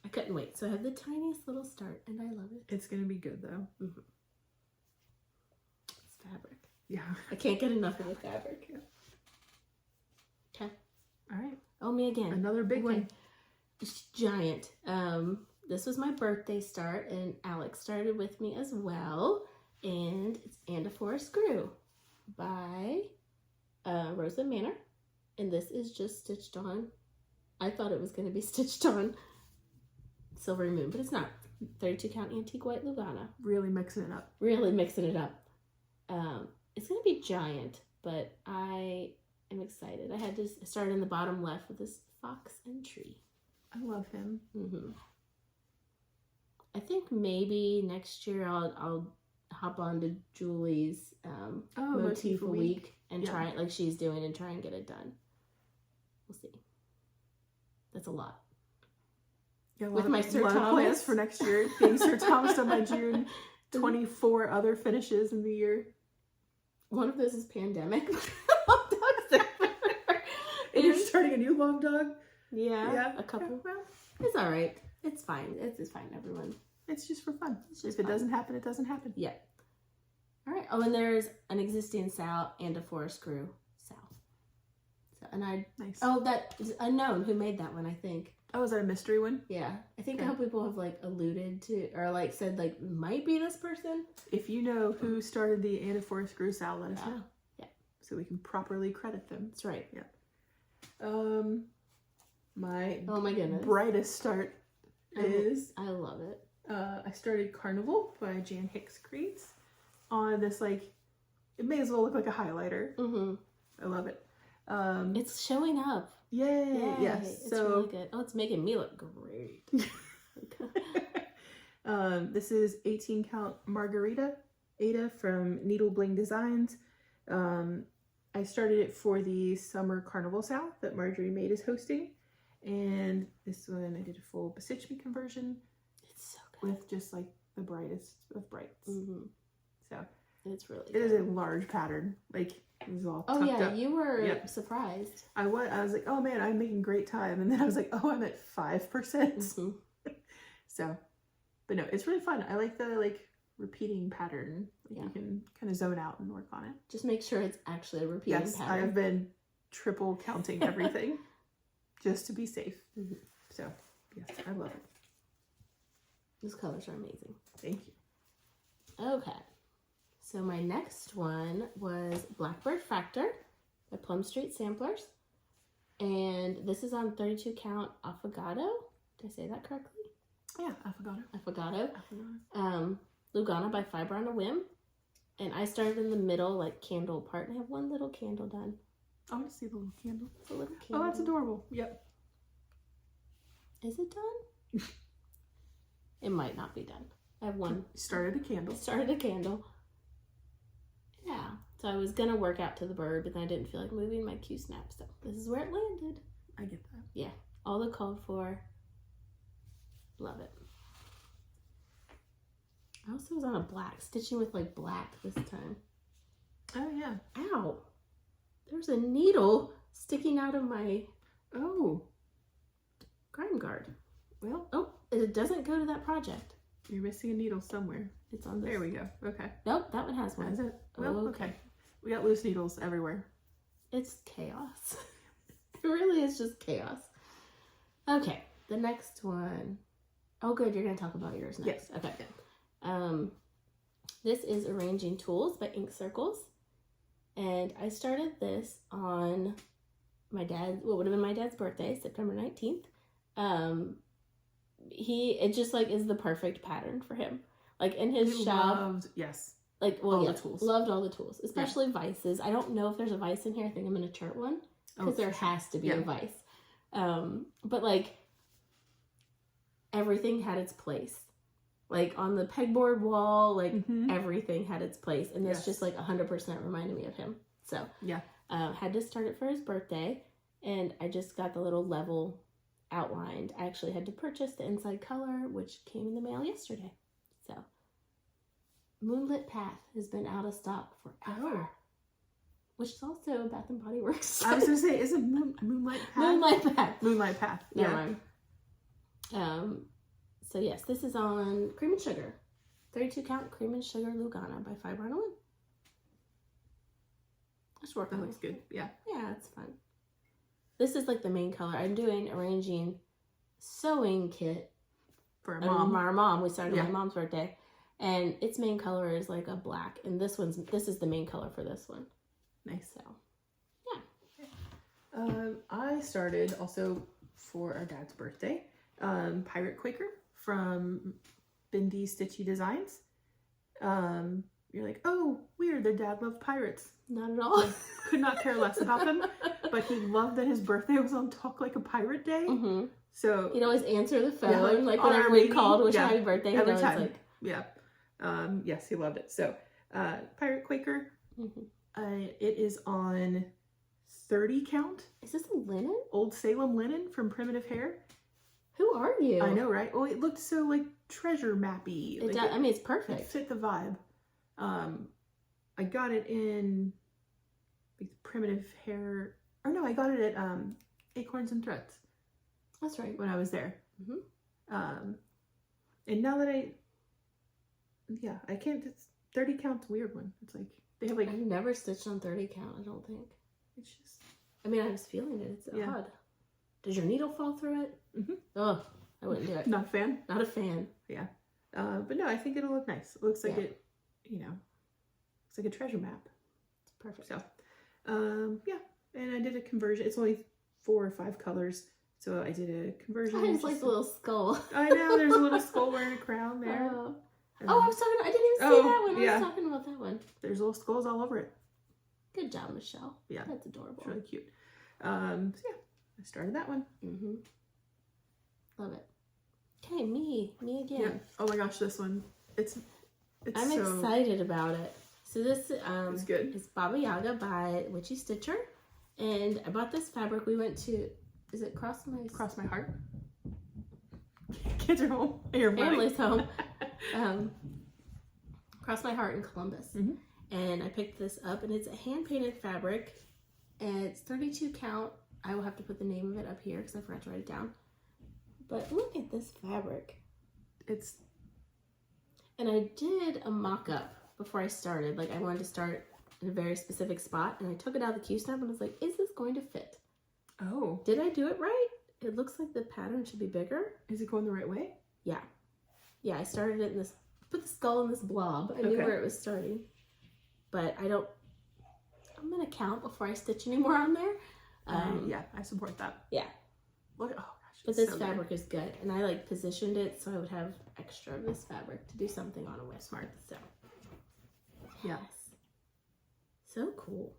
I couldn't wait. So I have the tiniest little start, and I love it. It's going to be good, though. It's fabric. Yeah. I can't get enough of the fabric. Okay. All right. Oh, me again. Another big one. It's giant. This was my birthday start, and Alex started with me as well. And it's And a Forest Grew by Rosewood Manor. And this is just stitched on. I thought it was going to be stitched on Silvery Moon, but it's not. 32 count antique white Lugana. Really mixing it up. Really mixing it up. It's going to be giant, but I am excited. I had to start in the bottom left with this fox and tree. I love him. I think maybe next year I'll hop on to Julie's motif a week and try it like she's doing and try and get it done. We'll see. That's a lot. Yeah, with my Sir Thomas plans for next year. Being Sir Thomas on my June. 24 other finishes in the year. One of those is pandemic. And you're starting a new long dog? Yeah. A couple. Well, it's all right. It's fine. It's fine, everyone. It's just for fun. If it doesn't happen, it doesn't happen. Yeah. All right. Oh, and there's an existing sow and a forest grew sow. So, and nice. Oh, that is unknown who made that one, I think. Oh, is that a mystery one? Yeah. I think how people have like alluded to or like said like might be this person. If you know who started the And a Forest Grew sow, let us know. Yeah. So we can properly credit them. That's right. Yeah. My goodness brightest start is I love it. I started Carnival by Jan Hicks Creates on this it may as well look like a highlighter. I love it. It's showing up. Yay! Yes. It's really good. Oh, it's making me look great. This is 18 count Margarita Ada from Needle Bling Designs. I started it for the Summer Carnival sow that Marjorie Maid is hosting. And this one I did a full stitch me conversion. It's so good. With just like the brightest of brights. So it's really good. It is a large pattern. It was all tucked up. You were surprised. I was like, oh man, I'm making great time. And then I was like, oh, I'm at 5%. So, but no, it's really fun. I like the repeating pattern. You can kind of zone out and work on it. Just make sure it's actually a repeating pattern. Yes, I have been triple counting everything just to be safe. So, yes, I love it. Those colors are amazing. Thank you. Okay. So my next one was Blackbird Factor by Plum Street Samplers. And this is on 32 count Affogato. Did I say that correctly? Yeah, Affogato. Affogato. Lugana by Fiber on a Whim. And I started in the middle, candle part, and I have one little candle done. I want to see the little candle. The little candle. Oh, that's adorable. Yep. Is it done? It might not be done. I have one. Started a candle. Yeah. So I was going to work out to the bird, but then I didn't feel like moving my Q-snap. So this is where it landed. I get that. Yeah. All the called for. Love it. I also was on a black, stitching with black this time. Oh, yeah. Ow. There's a needle sticking out of my grime guard. Well, it doesn't go to that project. You're missing a needle somewhere. It's on this. There we go. Okay. Nope, that one has one. Is it? Well, okay. We got loose needles everywhere. It's chaos. It really is just chaos. Okay, the next one. Oh, good. You're going to talk about yours next. Yes. Okay. This is Arranging Tools by Ink Circles. And I started this on what would have been my dad's birthday, September 19th. It just is the perfect pattern for him. In his shop. Loved, yes. The tools. Loved all the tools, especially vices. I don't know if there's a vice in here. I think I'm going to chart one because there has to be a vice. But everything had its place. On the pegboard wall, everything had its place. And this just 100% reminded me of him. So, had to start it for his birthday. And I just got the little level outlined. I actually had to purchase the inside color, which came in the mail yesterday. So, Moonlit Path has been out of stock forever. Which is also Bath and Body Works. I was going to say, is it Moonlight Path? Moonlight Path. Moonlight Path. Yeah. So yes, this is on Cream and Sugar. 32 count Cream and Sugar Lugana by Fiber on a Whim. Just working. That looks good. Yeah. Yeah, it's fun. This is the main color. I'm doing Arranging Sewing Kit for our mom. We started on my mom's birthday. And its main color is a black. And this is the main color for this one. Nice. So I started also for our dad's birthday, Pirate Quaker from Bindi Stitchy Designs. You're like, oh, weird, their dad loved pirates. Not at all. Could not care less about them, but he loved that his birthday was on Talk Like a Pirate Day. Mm-hmm. So he'd always answer the phone, yeah, like whenever we called, wish yeah, happy birthday. every He'd time. always Yeah. Yes, he loved it. So, Pirate Quaker. Mm-hmm. It is on 30 count. Is this a linen? Old Salem linen from Primitive Hair. Who are you? I know, right? Well, it looked so like treasure mappy. It Like, does. I mean, it's it perfect. fit the vibe. I got it in like Primitive Hair. Or no, I got it at Acorns and Threads. That's right. When I was there. Mm-hmm. And now that I can't. It's 30 count's a weird one. It's like they have like. I've never stitched on 30 count. I don't think. It's just. I mean, I was feeling it. It's Yeah. odd. Does your needle fall through it? Mm-hmm. Oh, I wouldn't do it. Not a fan. Not a fan. Yeah. But no, I think it'll look nice. It looks like Yeah. it. It's like a treasure map. It's perfect. So, yeah. And I did a conversion. It's only 4 or 5 colors. So I did a conversion. I just like the little skull. I know, there's a little skull wearing a crown there. Oh, I was talking. I didn't even see that one. I yeah. was talking about that one. There's little skulls all over it. Good job, Michelle. Yeah. That's adorable. It's really cute. So yeah, I started that one. Mm-hmm. Love it. Okay, me again. Yeah. Oh my gosh, this one. It's I'm so excited about it. So this it's good. is Baba Yaga by Witchy Stitcher, and I bought this fabric. We went to, is it Cross My Heart. Kids are home. Your family's home. Cross My Heart in Columbus, Mhm. and I picked this up, and it's a hand painted fabric, and it's 32 count. I will have to put the name of it up here because I forgot to write it down. But look at this fabric. And I did a mock-up before I started. Like, I wanted to start in a very specific spot, and I took it out of the Q-snap and was like, is this going to fit? Oh. Did I do it right? It looks like the pattern should be bigger. Is it going the right way? Yeah. Yeah, I started it in this, put the skull in this blob. I knew where it was starting. But I'm going to count before I stitch any more on there. Yeah, I support that. Yeah. Look, oh gosh. But this fabric is good. And I like positioned it so I would have extra of this fabric to do something on a whip. Smart. So, Yeah. So cool.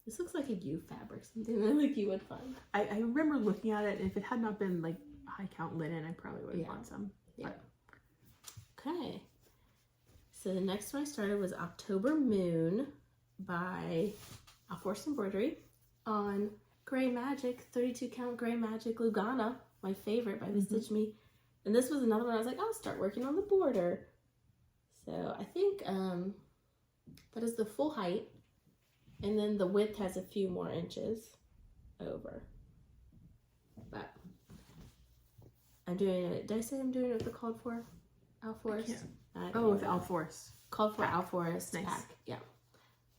This looks like a U fabric, something that like you would find. I remember looking at it. If it had not been like high count linen, I probably would have bought some. Yeah. Okay. So the next one I started was October Moon by Force Embroidery on Gray Magic, 32 count Gray Magic Lugana, my favorite by the Stitch Me. And this was another one I was like, I'll start working on the border. So I think that is the full height. And then the width has a few more inches over. But I'm doing it. Did I say I'm doing it with the called for Alforest? With the Alforest. Called for Alforest Nice. pack. Yeah.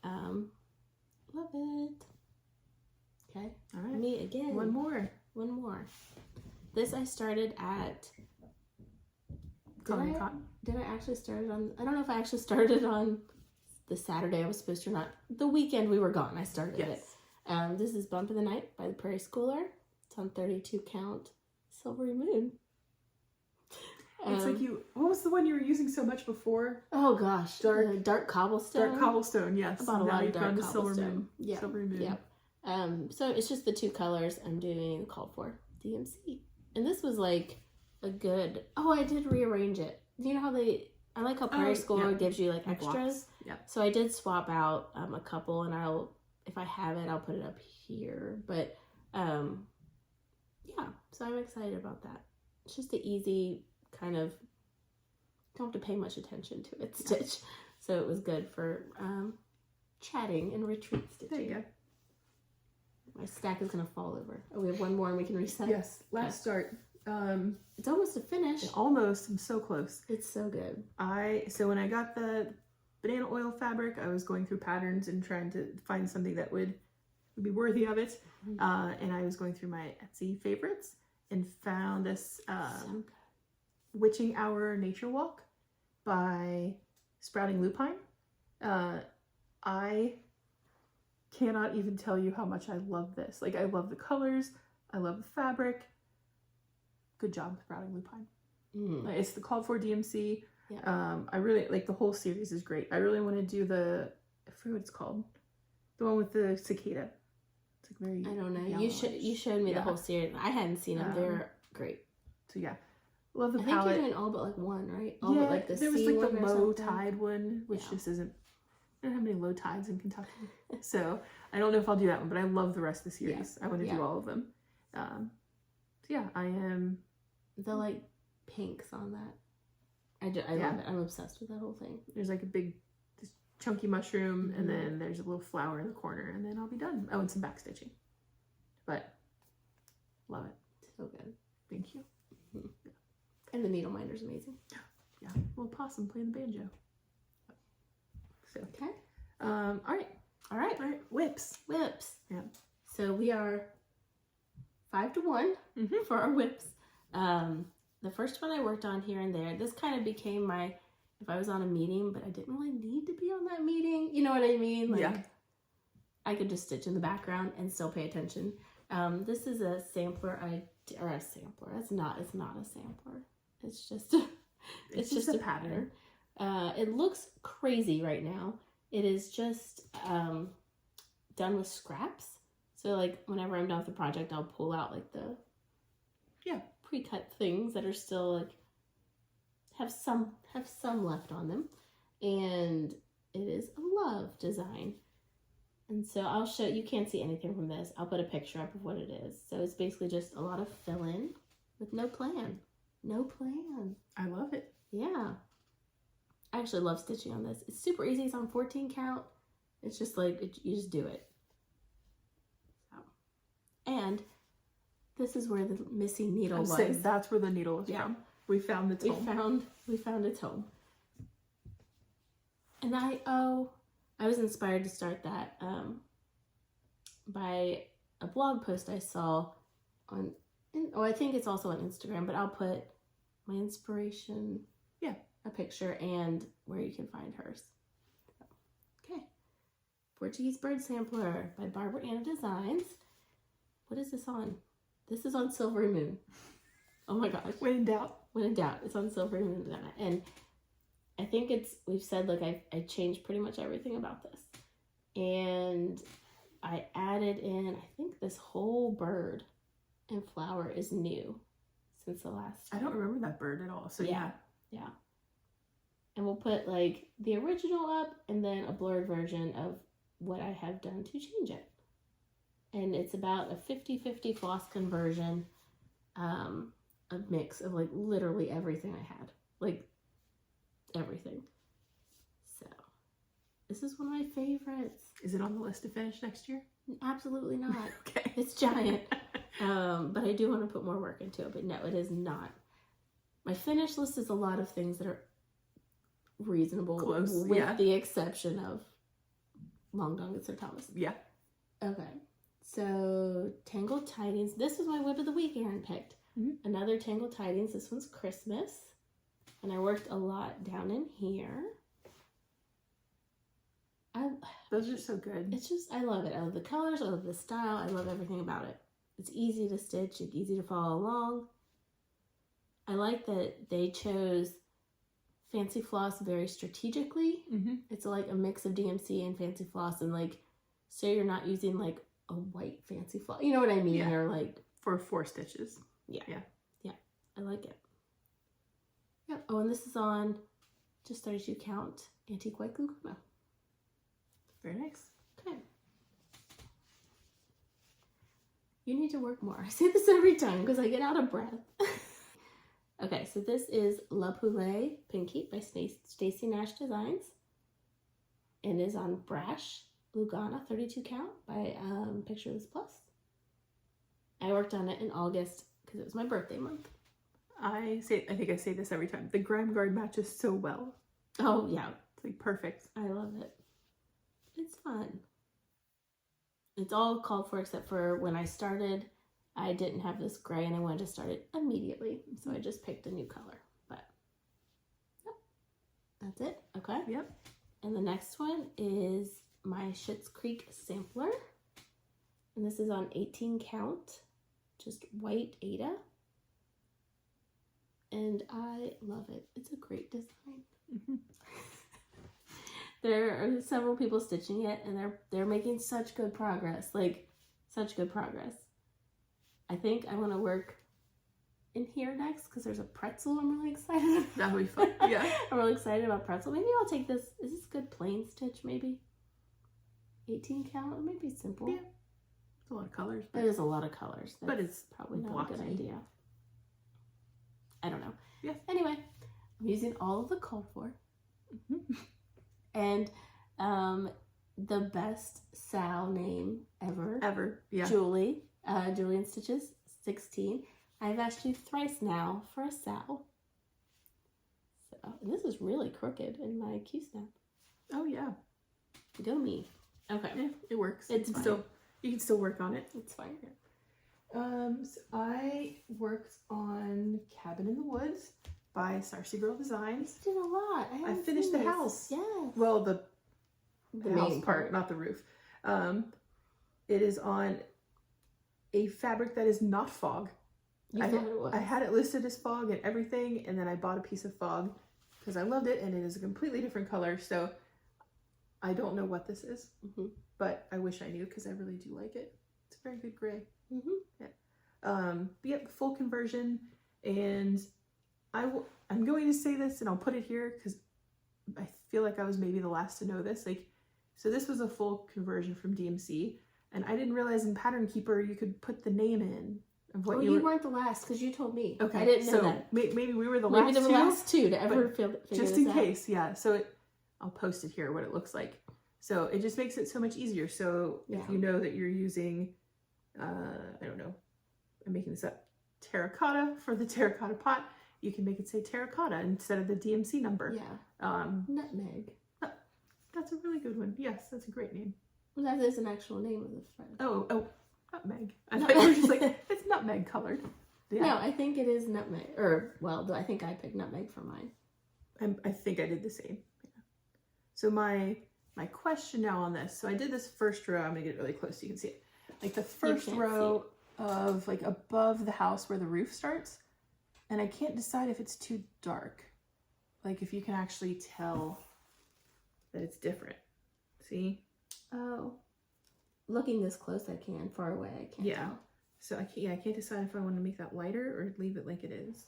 Love it. Okay. All right. Me again. One more. This I started at. Comic Con. Did I actually start it on? I don't know if I actually started on the Saturday I was supposed to or not. The weekend we were gone, I started it. This is Bump of the Night by the Prairie Schooler. It's on 32 count Silvery Moon. It's like what was the one you were using so much before? Oh gosh, dark cobblestone. Dark cobblestone, yes. I bought a lot of dark cobblestone. Silver Moon. Yeah. Silvery Moon. Yep. So it's just the 2 colors I'm doing called for DMC. And this was like a good, I did rearrange it. You know how I like how Prairie Schooler gives you like extras. Yeah. So I did swap out a couple, and if I have it, I'll put it up here. But yeah, so I'm excited about that. It's just an easy kind of, don't have to pay much attention to it stitch. So it was good for chatting and retreat stitching. There you go. My stack is going to fall over. Oh, we have one more and we can reset. Yes, last start. It's almost a finish. Almost. I'm so close. It's so good. So when I got the banana oil fabric, I was going through patterns and trying to find something that would be worthy of it. And I was going through my Etsy favorites and found this Witching Hour Nature Walk by Sprouting Lupine. I cannot even tell you how much I love this. Like, I love the colors. I love the fabric. Good job, Sprouting Lupine. It's the called for DMC. Yeah. I really like the whole series is great. I really want to do I forget what it's called. The one with the cicada. It's like very. I don't know. You showed me the whole series. I hadn't seen them. They're great. So yeah, love the I palette. think you're doing all but like one, right? All yeah, but like the there was sea like the one or low something. tide one, which just isn't. I don't have many low tides in Kentucky, so I don't know if I'll do that one. But I love the rest of the series. I want to do all of them. So yeah, I am. The like pinks on that. I love it. I'm obsessed with that whole thing. There's like a big, this chunky mushroom, and then there's a little flower in the corner, and then I'll be done. Oh, and some back stitching. But love it. So good. Thank you. Mm-hmm. And the needle minder's amazing. Yeah, little possum playing the banjo. So okay. All right. Whips. Yeah. So we are 5-1 for our whips. The first one I worked on here and there. This kind of became my, if I was on a meeting, but I didn't really need to be on that meeting. You know what I mean? Like, I could just stitch in the background and still pay attention. This is a sampler. It's not a sampler. It's just, it's just a pattern. It looks crazy right now. It is just done with scraps. So like whenever I'm done with the project, I'll pull out like the pre-cut things that are still like have some left on them, and it is a love design. And so I'll show you. Can't see anything from this. I'll put a picture up of what it is. So it's basically just a lot of fill-in with no plan. I love it. Yeah, I actually love stitching on this. It's super easy. It's on 14 count. It's just like you just do it. So, and this is where the missing needle was. Saying that's where the needle was from. We found its home. We found its home. And I was inspired to start that by a blog post I saw on, I think it's also on Instagram, but I'll put my inspiration, a picture, and where you can find hers. So, okay. Portuguese Bird Sampler by Barbara-Anna Designs. What is this on? This is on Silvery Moon. Oh my gosh. When in doubt. It's on Silvery Moon. And I think we've said like I changed pretty much everything about this. And I added in, I think this whole bird and flower is new since the last time. I don't remember that bird at all. So yeah. And we'll put like the original up and then a blurred version of what I have done to change it. And it's about a 50-50 floss conversion, a mix of like literally everything I had. Like everything. So this is one of my favorites. Is it on the list to finish next year? Absolutely not. Okay. It's giant. But I do want to put more work into it. But no, it is not. My finish list is a lot of things that are reasonable. Close, with the exception of Long Dong and Sir Thomas. Yeah. Okay. So, Tangled Tidings. This was my whip of the week Erinn picked. Another Tangled Tidings. This one's Christmas. And I worked a lot down in here. Those are so good. It's just, I love it. I love the colors. I love the style. I love everything about it. It's easy to stitch. It's easy to follow along. I like that they chose Fancy Floss very strategically. It's like a mix of DMC and Fancy Floss, and like, so you're not using like a white Fancy Floss. You know what I mean? Yeah. Or like for 4 stitches. Yeah. I like it. Yep. Oh, and this is on just 32 count Antique White Glue Gummo. Very nice. Okay. You need to work more. I say this every time because I get out of breath. Okay, so this is La Poulet Pinky by Stacy Nash Designs. It is on Brash Lugana 32 count by Picture This Plus. I worked on it in August because it was my birthday month. I think I say this every time. The grime guard matches so well. Oh yeah, it's like perfect. I love it. It's fun. It's all called for except for when I started, I didn't have this gray and I wanted to start it immediately. So I just picked a new color. But yep, that's it. Okay. Yep. And the next one is my Schitt's Creek sampler. And this is on 18 count, just white Aida. And I love it. It's a great design. Mm-hmm. There are several people stitching it, and they're making such good progress. Like, such good progress. I think I want to work in here next because there's a pretzel I'm really excited about. That'll be fun. Yeah. I'm really excited about pretzel. Maybe I'll take this. Is this good plain stitch, maybe? 18 count? It might be simple. Yeah. It's a lot of colors. It is a lot of colors. But it's probably not blocky. a good idea. I don't know. Yeah. Anyway, I'm using all of the called for. Mm-hmm. And the best Sal name ever. Yeah. Julie. Julian Stitches, 16. I've asked you thrice now for a Sal. So, this is really crooked in my Q-snap. Oh, yeah. Go me. Okay. Yeah, it works. It's fine. You can still work on it. It's fine. So I worked on Cabin in the Woods by Sarcy Girl Designs. You did a lot. I finished the house. Yes. Well, the house main part, not the roof. It is on a fabric that is not fog. You thought it was. I had it listed as fog and everything, and then I bought a piece of fog because I loved it, and it is a completely different color. So I don't know what this is, but I wish I knew because I really do like it. It's a very good gray. Yeah. But yep, full conversion, and I'm going to say this, and I'll put it here because I feel like I was maybe the last to know this. Like, so this was a full conversion from DMC, and I didn't realize in Pattern Keeper you could put the name in of what you weren't the last because you told me. Okay, I didn't know that. Maybe we were the last. Maybe the last two to ever figure just this in out. case, yeah. So I'll post it here what it looks like. So it just makes it so much easier. So if you know that you're using, I don't know, I'm making this up, terracotta for the terracotta pot, you can make it say terracotta instead of the DMC number. Yeah. Nutmeg. That's a really good one. Yes, that's a great name. Well, that is an actual name of the friend. Oh, nutmeg. I thought you were just like, it's nutmeg colored. Yeah. No, I think it is nutmeg. Or, well, I think I picked nutmeg for mine. I think I did the same. Yeah. So my question now on this, so I did this first row, I'm gonna get it really close so you can see it. Like the first row of like above the house where the roof starts, and I can't decide if it's too dark. Like if you can actually tell that it's different. See? Oh. Looking this close I can, far away I can't tell. So I can't decide if I want to make that lighter or leave it like it is.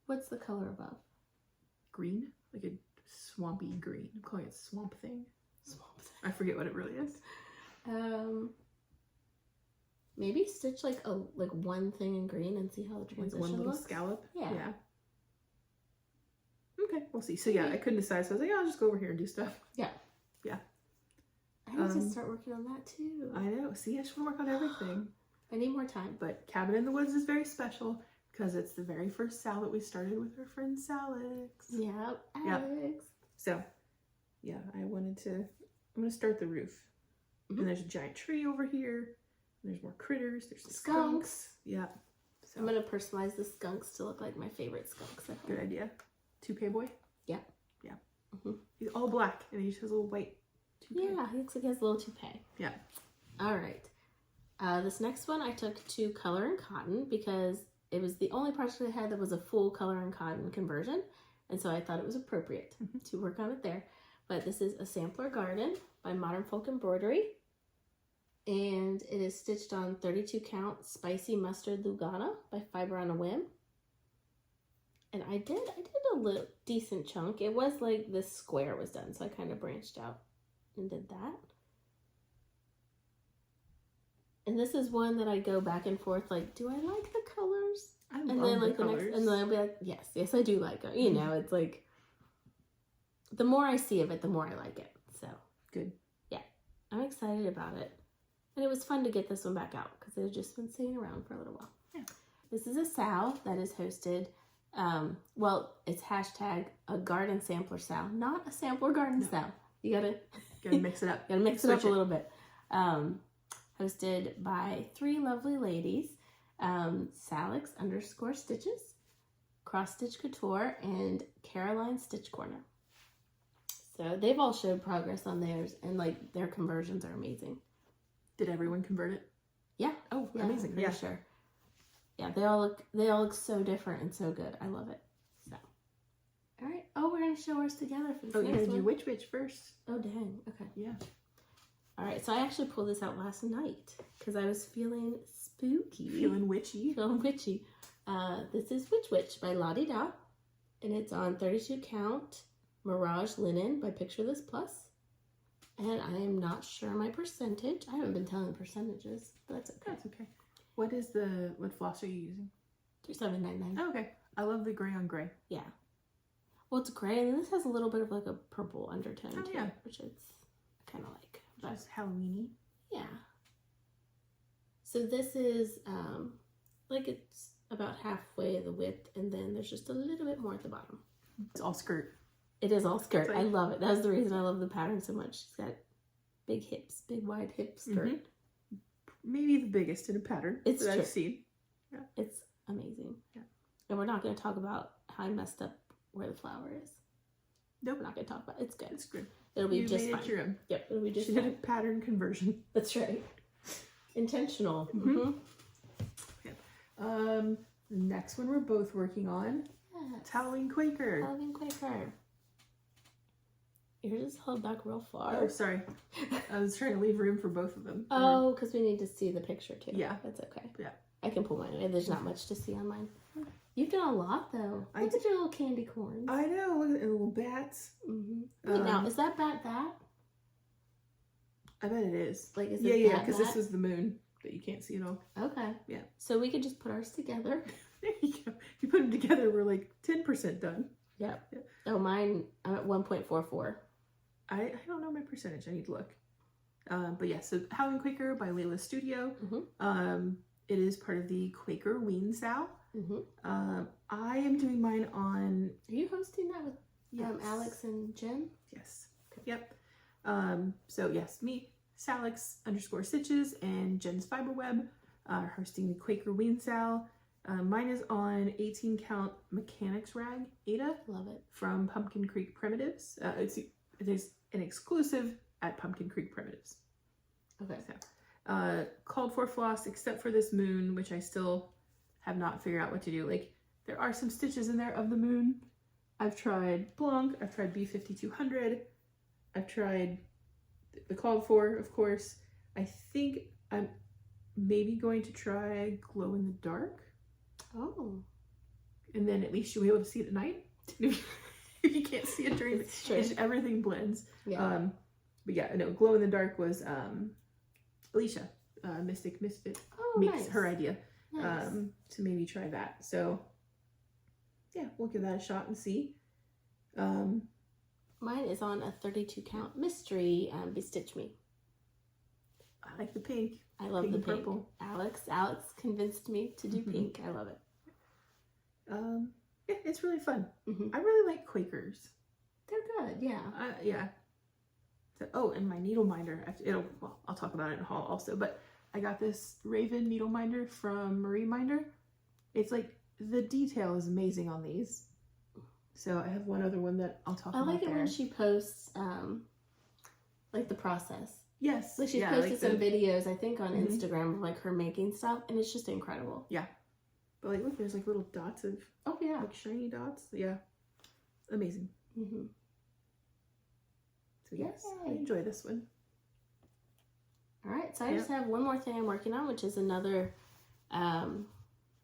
What's the color above? Green, like a swampy green. I'm calling it swamp thing. I forget what it really is. Maybe stitch like one thing in green and see how the transition one little looks. scallop. Yeah. Okay, we'll see. So yeah, I couldn't decide, so I was like, I'll just go over here and do stuff. Yeah. Yeah. I need to start working on that too. I know. See, I just want to work on everything. I need more time. But Cabin in the Woods is very special because it's the very first Sal that we started with our friend Salix. Yeah, Alex. So, yeah, I'm going to start the roof. And there's a giant tree over here. And there's more critters. There's skunks. Yeah. So I'm going to personalize the skunks to look like my favorite skunks. Good idea. Toupee boy? Yeah. Yeah. He's all black and he just has a little white toupee. Yeah, he looks like he has a little toupee. Yeah. All right. This next one I took to Color and Cotton because it was the only project I had that was a full Color and Cotton conversion. And so I thought it was appropriate to work on it there. But this is a Sampler Garden by Modern Folk Embroidery. And it is stitched on 32 count Spicy Mustard Lugana by Fiber on a Whim. And I did a little decent chunk. It was like this square was done, so I kind of branched out and did that. And this is one that I go back and forth, like, do I like the colors? And then like the next, and then I'll be like, yes, I do like it. You know, it's like the more I see of it, the more I like it. So good. Yeah, I'm excited about it, and it was fun to get this one back out because it had just been sitting around for a little while. Yeah, this is a Sal that is hosted. Well, it's hashtag a garden sampler Sal, not a sampler garden Sal. You gotta mix it up. Gotta mix it up a little bit. Hosted by three lovely ladies, Salix _Stitches, Cross Stitch Couture, and Caroline Stitch Corner. So they've all showed progress on theirs, and like their conversions are amazing. Did everyone convert it? Yeah. Oh, Yeah, amazing. pretty Yeah. sure. Yeah, they all look so different and so good. I love it. So, all right. Oh, we're gonna show ours together for this Oh, you next gotta do one. which witch first. Oh, dang. Okay. Yeah. All right. So I actually pulled this out last night because I was feeling spooky, Feeling witchy. feeling witchy. This is Witch by Lottie Da, and it's on 32 count Mirage linen by Pictureless Plus. And I am not sure my percentage. I haven't been telling percentages, but that's okay. That's okay. What floss are you using? 37.99. Oh, okay. I love the gray on gray. Yeah. Well, it's gray, and then this has a little bit of like a purple undertone Oh, too, yeah. which it's kind of like. But Just Halloween-y. yeah. So this is like it's about halfway the width, and then there's just a little bit more at the bottom. It's all skirt. It is all skirt. Like, I love it. That's the reason I love the pattern so much. It's got big hips, big wide hip skirt. Mhm. Maybe the biggest in a pattern It's that true. I've seen. It's amazing. Yeah. And we're not going to talk about how I messed up where the flower is. Nope. We're not going to talk about it. It's good. It's good. It'll be You just made fine. it your own. Yep, it'll be just She did a fine. pattern conversion. That's right. Intentional. Mhm. The next one we're both working on. Yes. It's Halloween Quaker. Halloween Quaker. Yours is held back real far. Oh, sorry. I was trying to leave room for both of them. Oh, because we need to see the picture too. Yeah. That's okay. Yeah. I can pull mine away. There's not much to see on mine. You've done a lot though. I Look at your little candy corns. I know. Look at the little bats. Mm-hmm. Wait, now, is that bat that? I bet it is. Like, is Yeah, it yeah, that because this bat? was the moon, but you can't see it all. Okay. Yeah. So we could just put ours together. There you go. If you put them together, we're like 10% done. Yep. Yeah. Oh, mine, I'm at 1.44. I don't know my percentage. I need to look. But yeah, so Halloween Quaker by Layla Studio. Mm-hmm. It is part of the Quaker Ween Sow. Mm-hmm. I am doing mine on... Are you hosting that with Yes. Alex and Jen? Yes. Yep. So yes, me, Salix_Stitches, and Jen's Fiberweb are hosting the Quaker Ween Sow. Mine is on 18 count Mechanics Rag Ada Love it. from Pumpkin Creek Primitives. It is an exclusive at Pumpkin Creek Primitives. Okay. So, called for floss except for this moon, which I still have not figured out what to do. Like, there are some stitches in there of the moon. I've tried Blanc, I've tried B5200, I've tried the called for, of course. I think I'm maybe going to try glow in the dark. Oh. And then at least you'll be able to see it at night. If you can't see it during It's true. everything blends. Yeah. But yeah, no, glow in the dark was Alicia, Mystic Misfit, Oh, makes nice. her idea. Nice. To maybe try that. So yeah, we'll give that a shot and see. Mine is on a 32 count mystery Bestitch Me. I like the pink. I love Pink the and pink. purple. Alex convinced me to do Mhm. pink. I love it. Yeah, it's really fun. Mm-hmm. I really like Quakers. They're good, yeah. Yeah. So, oh, and my needle minder. I'll talk about it in haul also. But I got this Raven needle minder from Marie Minder. It's like the detail is amazing on these. So I have one other one that I'll talk I about like it there. when she posts like the process. Yes. Like she's yeah, posted like some videos, I think, on Mhm. Instagram of like her making stuff, and it's just incredible. But like, look, there's like little dots of Oh yeah. like shiny dots. Yeah. Amazing. Mm-hmm. So yes, I Yay. enjoy this one. All right, so I just have one more thing I'm working on, which is another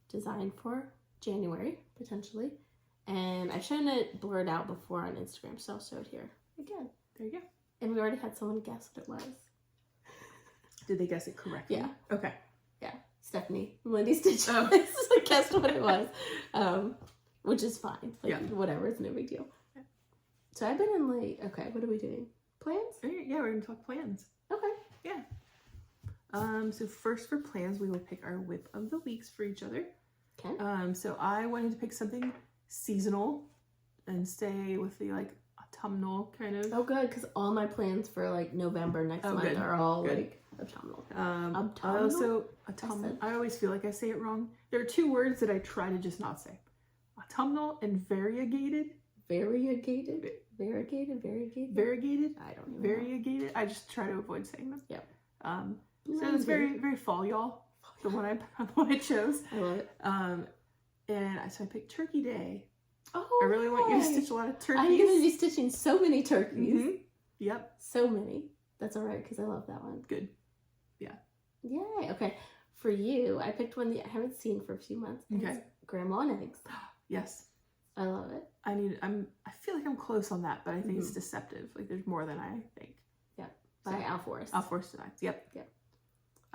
design for January, potentially. And I've shown it blurred out before on Instagram, so I'll show it here again. There you go. And we already had someone guess what it was. Did they guess it correctly? Yeah. Okay. Yeah, Stephanie, Wendy Stitch Oh. guessed what it was, which is fine. Like, Yeah. whatever, it's no big deal. Yeah. So I've been in like, okay, what are we doing? Plans? Yeah, we're gonna talk plans. Okay. Yeah. So first for plans, we will pick our whip of the weeks for each other. Okay. So I wanted to pick something seasonal and stay with the like autumnal kind of. Oh, good, because all my plans for like November next month good. are all Good. like autumnal. I Autumnal? also said- I always feel like I say it wrong. There are two words that I try to just not say: autumnal and variegated. variegated. Variegated? I don't know. Variegated? I just try to avoid saying them. Yep. So it's very, very fall, y'all. The one I chose. I love it. So I picked Turkey Day. Oh, I really want you to stitch a lot of turkeys. I'm going to be stitching so many turkeys. Mm-hmm. Yep. So many. That's all right because I love that one. Good. Yeah. Yay. Okay. For you, I picked one that I haven't seen for a few months. Okay. It's graham lawn eggs. Yes. I love it. I feel like I'm close on that, but I think it's deceptive. Like there's more than I think. Yep. By Alforce. Alforce Designs. Yep.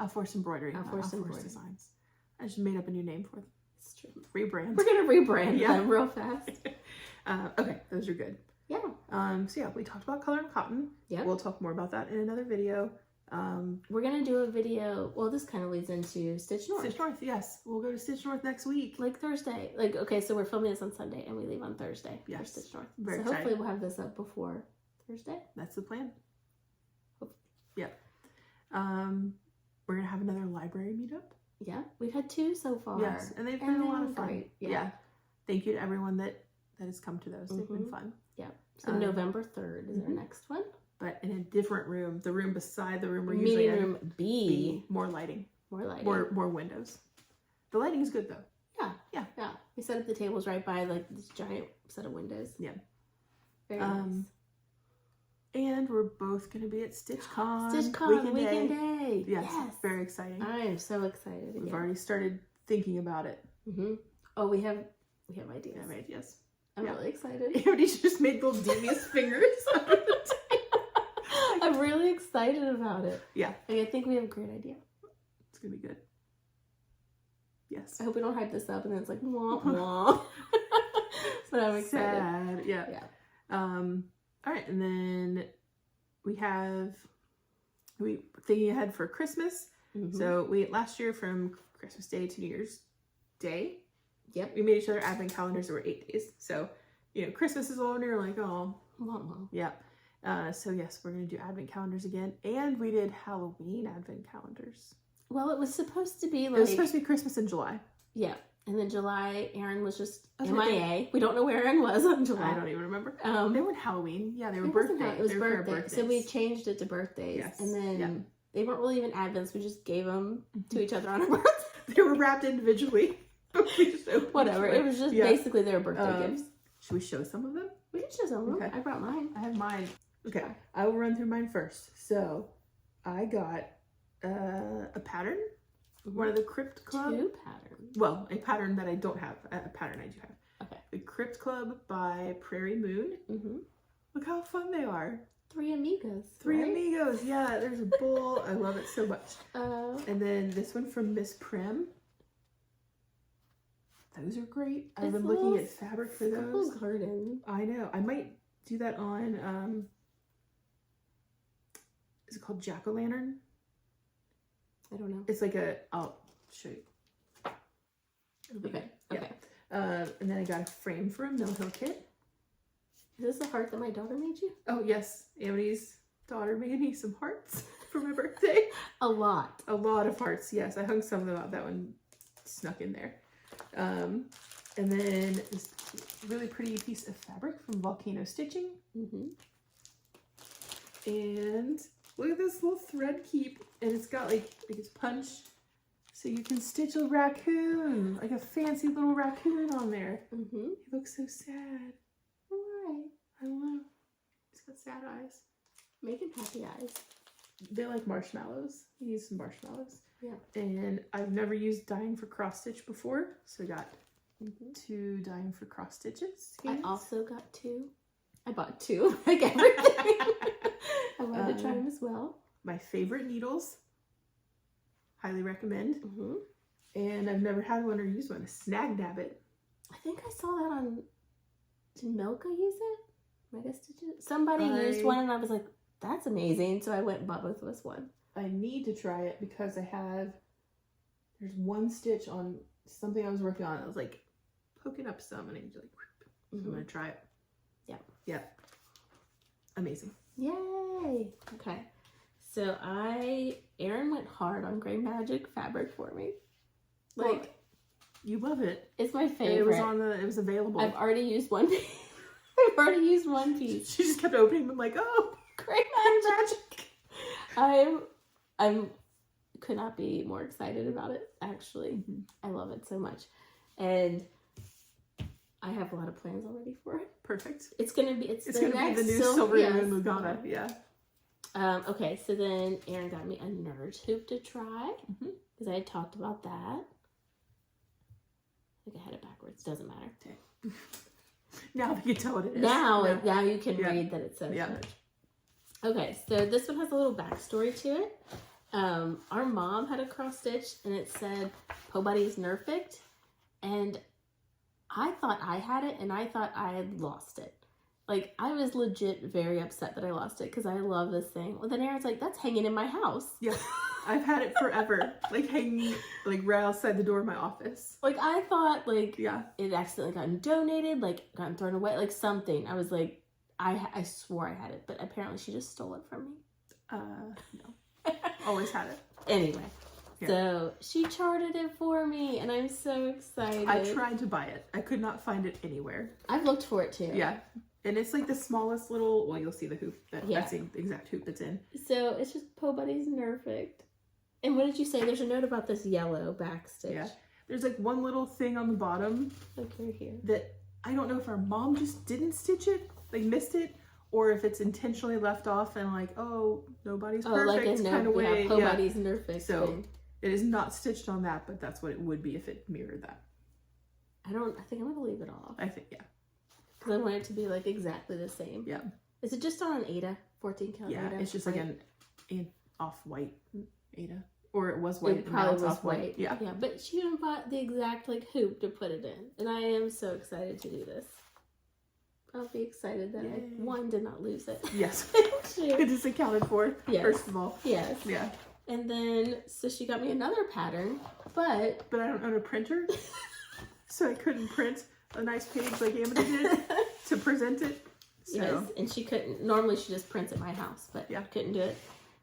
Alforce Embroidery. Alforce Designs. I just made up a new name for them. It's true. Rebrand. We're gonna rebrand them real fast. Okay, those are good. Yeah. So yeah, we talked about color and cotton. Yeah. We'll talk more about that in another video. We're gonna do a video. Well, this kind of leads into Stitch North. Stitch North, yes. We'll go to Stitch North next week. Like Thursday. Like, okay, so we're filming this on Sunday and we leave on Thursday for Yes. Stitch North. Very so excited. hopefully we'll have this up before Thursday. That's the plan. Yep. We're gonna have another library meetup. Yeah, we've had 2 so far. Yes, and they've been a lot of fun. Great. Yeah. Thank you to everyone that has come to those. They've been fun. Yeah. So November 3rd is our next one. But in a different room, the room beside the room we're Meeting usually in. room B. More lighting. More lighting. More windows. The lighting is good though. Yeah. We set up the tables right by like this giant set of windows. Yeah. Very nice. And we're both going to be at StitchCon. StitchCon weekend day. Yes. Very exciting. I am so excited. We've already started thinking about it. Oh, we have ideas. We have ideas. I'm really excited. Everybody just made little devious fingers. I'm really excited about it. Yeah. Like, I think we have a great idea. It's going to be good. Yes. I hope we don't hype this up and then it's like, wah, wah. But I'm excited. Sad. Yeah. All right. And then we thinking ahead for Christmas. So we last year from Christmas Day to New Year's Day. Yep. We made each other advent calendars that were 8 days. So, Christmas is over and you're like, oh. Yeah. So yes, we're going to do advent calendars again. And we did Halloween advent calendars. Well, it was supposed to be like... It was supposed to be Christmas in July. Yeah. And then July, Erinn was just MIA. We don't know where Erinn was on July. I don't even remember. They weren't Halloween. Yeah, they were birthdays. It was birthday. So we changed it to birthdays. Yes. And then they weren't really even advents. We just gave them to each other on our birthday. They were wrapped individually. Whatever. It was just basically their birthday gifts. Should we show some of them? We can show some of them. Okay. I brought mine. I have mine. Okay. I will run through mine first. So I got a pattern. One of the Crypt Club. 2 patterns. Well, a pattern that I don't have. A pattern I do have. Okay. The Crypt Club by Prairie Moon. Look how fun they are. 3 amigos. 3 amigos. Yeah, there's a bowl. I love it so much. And then this one from Miss Prim. Those are great. I've been looking at fabric for those. Garden. I know. I might do that on, is it called Jack-o'-lantern? I don't know. It's like I'll show you. Okay. Yeah. Okay. And then I got a frame for a Mill Hill kit. Is this the heart that my daughter made you? Oh, yes. Amity's daughter made me some hearts for my birthday. A lot. A lot of hearts, yes. I hung some of them out. That one snuck in there. And then this really pretty piece of fabric from Volcano Stitching. And look at this little thread keep. And it's got like it's punch. So you can stitch a raccoon. Like a fancy little raccoon on there. He looks so sad. Why? I don't know. He's got sad eyes. Make him happy eyes. They're like marshmallows. You use some marshmallows. Yeah. And I've never used Dying for Cross Stitch before. So I got 2 Dying for Cross Stitches. I also got 2. I bought 2. Like everything. I wanted to try them as well. My favorite needles. Highly recommend. And I've never had one or used one. A Snag Nabbit. I think I saw that on... Did Milka use it? Mega Stitches? Somebody used one and I was like, that's amazing. So I went and bought both of us one. I need to try it because there's one stitch on something I was working on. I was like poking up some and I was like, so I'm going to try it. Yeah. Amazing. Yay. Okay. So Erinn went hard on Gray Magic fabric for me. Like, you love it. It's my favorite. It was available. I've already used one. already used one piece. She just kept opening them like, oh, Great magic. I'm could not be more excited about it, actually. I love it so much. And I have a lot of plans already for it. Perfect. It's gonna be the new Silver Moon Lugana. Yeah. Okay, so then Erinn got me a nerd hoop to try because I had talked about that. I think I had it backwards. Doesn't matter. Now you can tell what it is. Now you can read that it says nerd. Okay, so this one has a little backstory to it. Our mom had a cross stitch and it said Po Buddy's Nerfect, and I thought I had it and I thought I had lost it. Like, I was legit very upset that I lost it because I love this thing. Well, then Erinn's like, that's hanging in my house. Yeah, I've had it forever. Like, hanging, like, right outside the door of my office. Like, I thought, like, yeah, it accidentally gotten donated, like, gotten thrown away, like, something. I was like, I swore I had it, but apparently she just stole it from me. No. Always had it. Anyway. Yeah. So she charted it for me, and I'm so excited. I tried to buy it. I could not find it anywhere. I've looked for it, too. Yeah. And it's like the smallest little, well, you'll see the hoop. That's the exact hoop that's in. So it's just Po Buddy's Nerfect. And what did you say? There's a note about this yellow back stitch. Yeah. There's like one little thing on the bottom. Like right here. That I don't know if our mom just didn't stitch it, like missed it, or if it's intentionally left off and like, oh, nobody's perfect like a kind of way. Yeah, Po Buddy's Nerfect so thing. It is not stitched on that, but that's what it would be if it mirrored that. I think I'm going to leave it off. I think, yeah. Because I want it to be like exactly the same. Yeah. Is it just on an Ada? 14 count Ada? Yeah, it's just like an off-white Ada. Or it was white. It probably was off-white. white. Yeah. Yeah, but she even bought the exact like hoop to put it in. And I am so excited to do this. I'll be excited that I, did not lose it. Yes. It is accounted for, first of all. Yes. Yeah. And then, so she got me another pattern, but I don't own a printer, so I couldn't print a nice page like Amity did to present it. So. Yes, and she couldn't, normally she just prints at my house, but couldn't do it.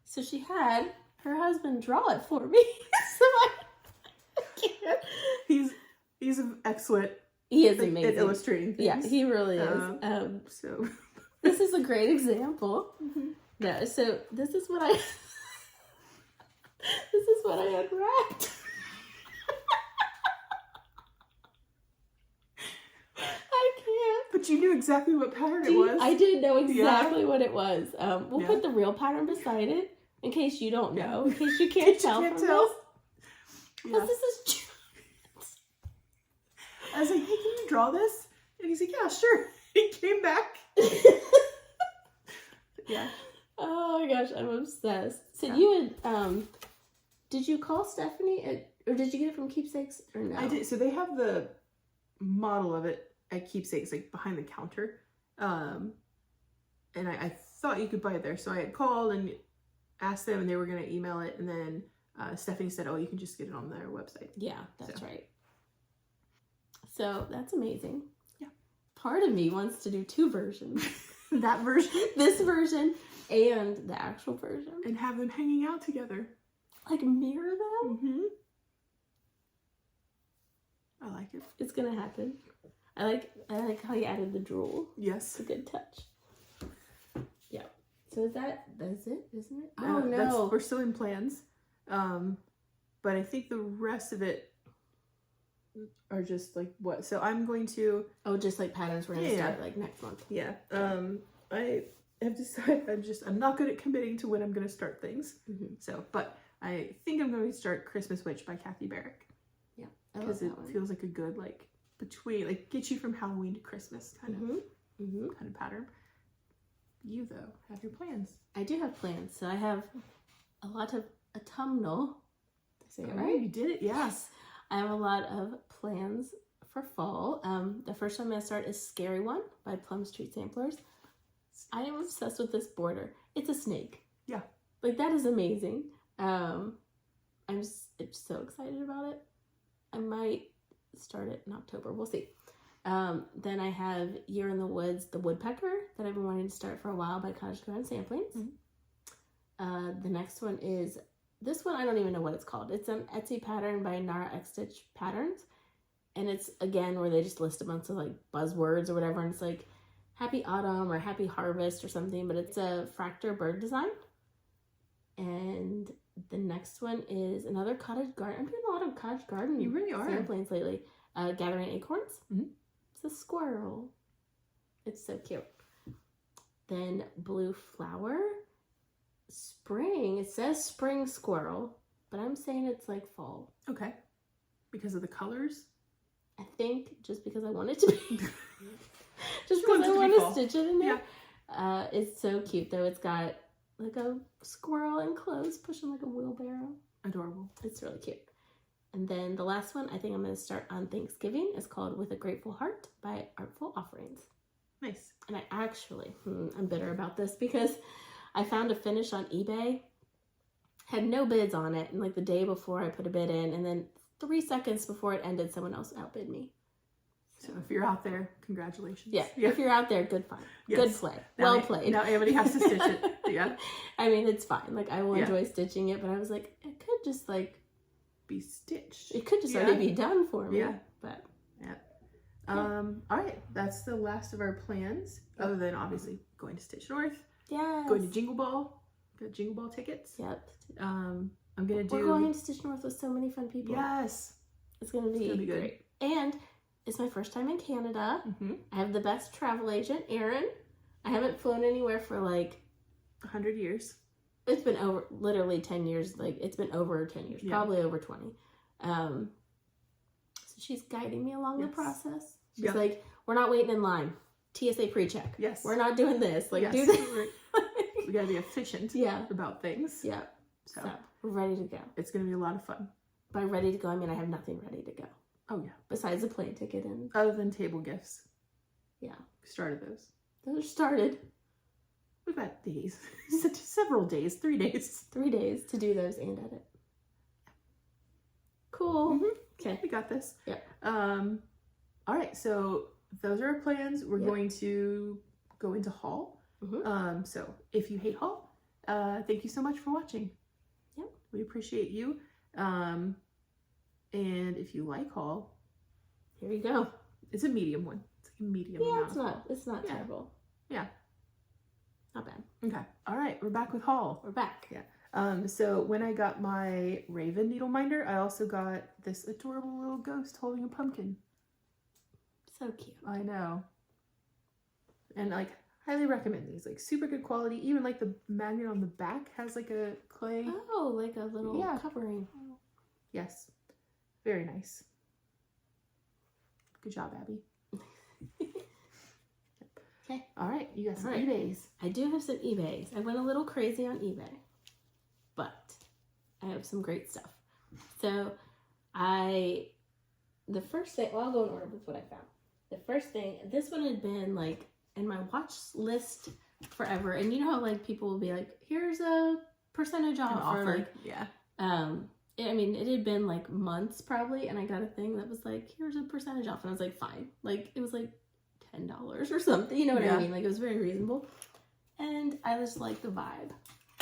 So she had her husband draw it for me. So I can't. He's excellent. He is amazing at illustrating things. Yeah, he really is. So this is a great example. No, so this is what I unwrapped. I can't. But you knew exactly what pattern it was. I did know exactly what it was. We'll put the real pattern beside it in case you don't know, in case you can't tell from this. Because this is. I was like, hey, can you draw this? And he's like, yeah, sure. He came back. Yeah. Oh my gosh, I'm obsessed. So you had, did you call Stephanie, or did you get it from Keepsakes, or no? I did. So they have the model of it at Keepsakes, like behind the counter. And I thought you could buy it there. So I had called and asked them, and they were going to email it. And then Stephanie said, oh, you can just get it on their website. Yeah, that's right. So that's amazing. Yeah. Part of me wants to do two versions. That version. This version and the actual version. And have them hanging out together. Like mirror them? Mm-hmm. I like it. It's going to happen. I like how you added the drool. Yes. It's a good touch. Yeah. So that's it, isn't it? Oh, no. We're still in plans. But I think the rest of it are just like what? So I'm going to... Oh, just like patterns we're going to start like next month. Yeah. I have decided I'm not good at committing to when I'm going to start things. So, but I think I'm going to start Christmas Witch by Kathy Barrick. Yeah. Because it feels like a good, like, between, like, get you from Halloween to Christmas kind of pattern. You, though, have your plans. I do have plans. So I have a lot of autumnal. Did I say it right? You did it, yes. I have a lot of plans for fall. The first one I'm going to start is Scary One by Plum Street Samplers. I am obsessed with this border. It's a snake. Yeah. Like, that is amazing. I'm so excited about it. I might start it in October. We'll see. Then I have Year in the Woods, The Woodpecker, that I've been wanting to start for a while by Cottage Ground Samplings. The next one is, this one I don't even know what it's called. It's an Etsy pattern by Nara X Stitch Patterns. And it's, again, where they just list a bunch of, like, buzzwords or whatever. And it's like, Happy Autumn or Happy Harvest or something, but it's a fractal bird design. And the next one is another cottage garden. I'm doing a lot of cottage garden. You really are. Samples lately. Gathering acorns. Mm-hmm. It's a squirrel. It's so cute. Then blue flower. Spring. It says spring squirrel, but I'm saying it's like fall. Okay. Because of the colors? I think just because I want it to be. Just because I want to stitch it in there. Yeah. It's so cute though. It's got like a squirrel in clothes pushing like a wheelbarrow. Adorable. It's really cute. And then the last one I think I'm going to start on Thanksgiving is called With a Grateful Heart by Artful Offerings. Nice. And I actually, I'm bitter about this because I found a finish on eBay, had no bids on it, and like the day before I put a bid in, and then 3 seconds before it ended, someone else outbid me. So if you're out there, congratulations. Yeah. If you're out there, good fun. Yes. Good play. Well played. Now everybody has to stitch it. Yeah. I mean, it's fine. Like, I will enjoy stitching it, but I was like, it could just like be stitched. It could just already be done for me. Yeah. But all right. That's the last of our plans. Other than obviously going to Stitch North. Yes. Going to Jingle Ball. Got Jingle Ball tickets. Yep. I'm gonna do. We're going to Stitch North with so many fun people. Yes. It's gonna be good. Great. And it's my first time in Canada. Mm-hmm. I have the best travel agent, Erinn. I haven't flown anywhere for like 100 years. It's been over literally 10 years. Like, it's been over 10 years, probably over 20. So she's guiding me along the process. She's like, we're not waiting in line. TSA pre-check. Yes. We're not doing this. Like, do this. We gotta be efficient about things. Yeah. So we're ready to go. It's gonna be a lot of fun. By ready to go, I mean I have nothing ready to go. Oh yeah. Besides the plane ticket and other than table gifts. Yeah. We started those. Those are started. We've got days. Several days. 3 days. 3 days to do those and edit. Cool. Mm-hmm. Okay. We got this. Yeah. All right, so those are our plans. We're going to go into haul. Mm-hmm. So if you hate haul, thank you so much for watching. Yep. We appreciate you. And if you like haul, here you go. It's a medium one. It's like a medium amount. It's not terrible. Yeah. Not bad. Okay. All right, we're back with haul. We're back. Yeah. So when I got my Raven needle minder, I also got this adorable little ghost holding a pumpkin. So cute. I know. And like, highly recommend these. Like, super good quality. Even like the magnet on the back has like a clay. Oh, like a little covering. Yes. Very nice. Good job, Abby. Okay. All right. You got some eBays. I do have some eBays. I went a little crazy on eBay, but I have some great stuff. So the first thing, well, I'll go in order with what I found. The first thing, this one had been like in my watch list forever. And you know how like people will be like, here's a percentage off. Or like, I mean, it had been like months probably. And I got a thing that was like, here's a percentage off. And I was like, fine. Like, it was like $10 or something. You know what I mean? Like, it was very reasonable. And I just like the vibe.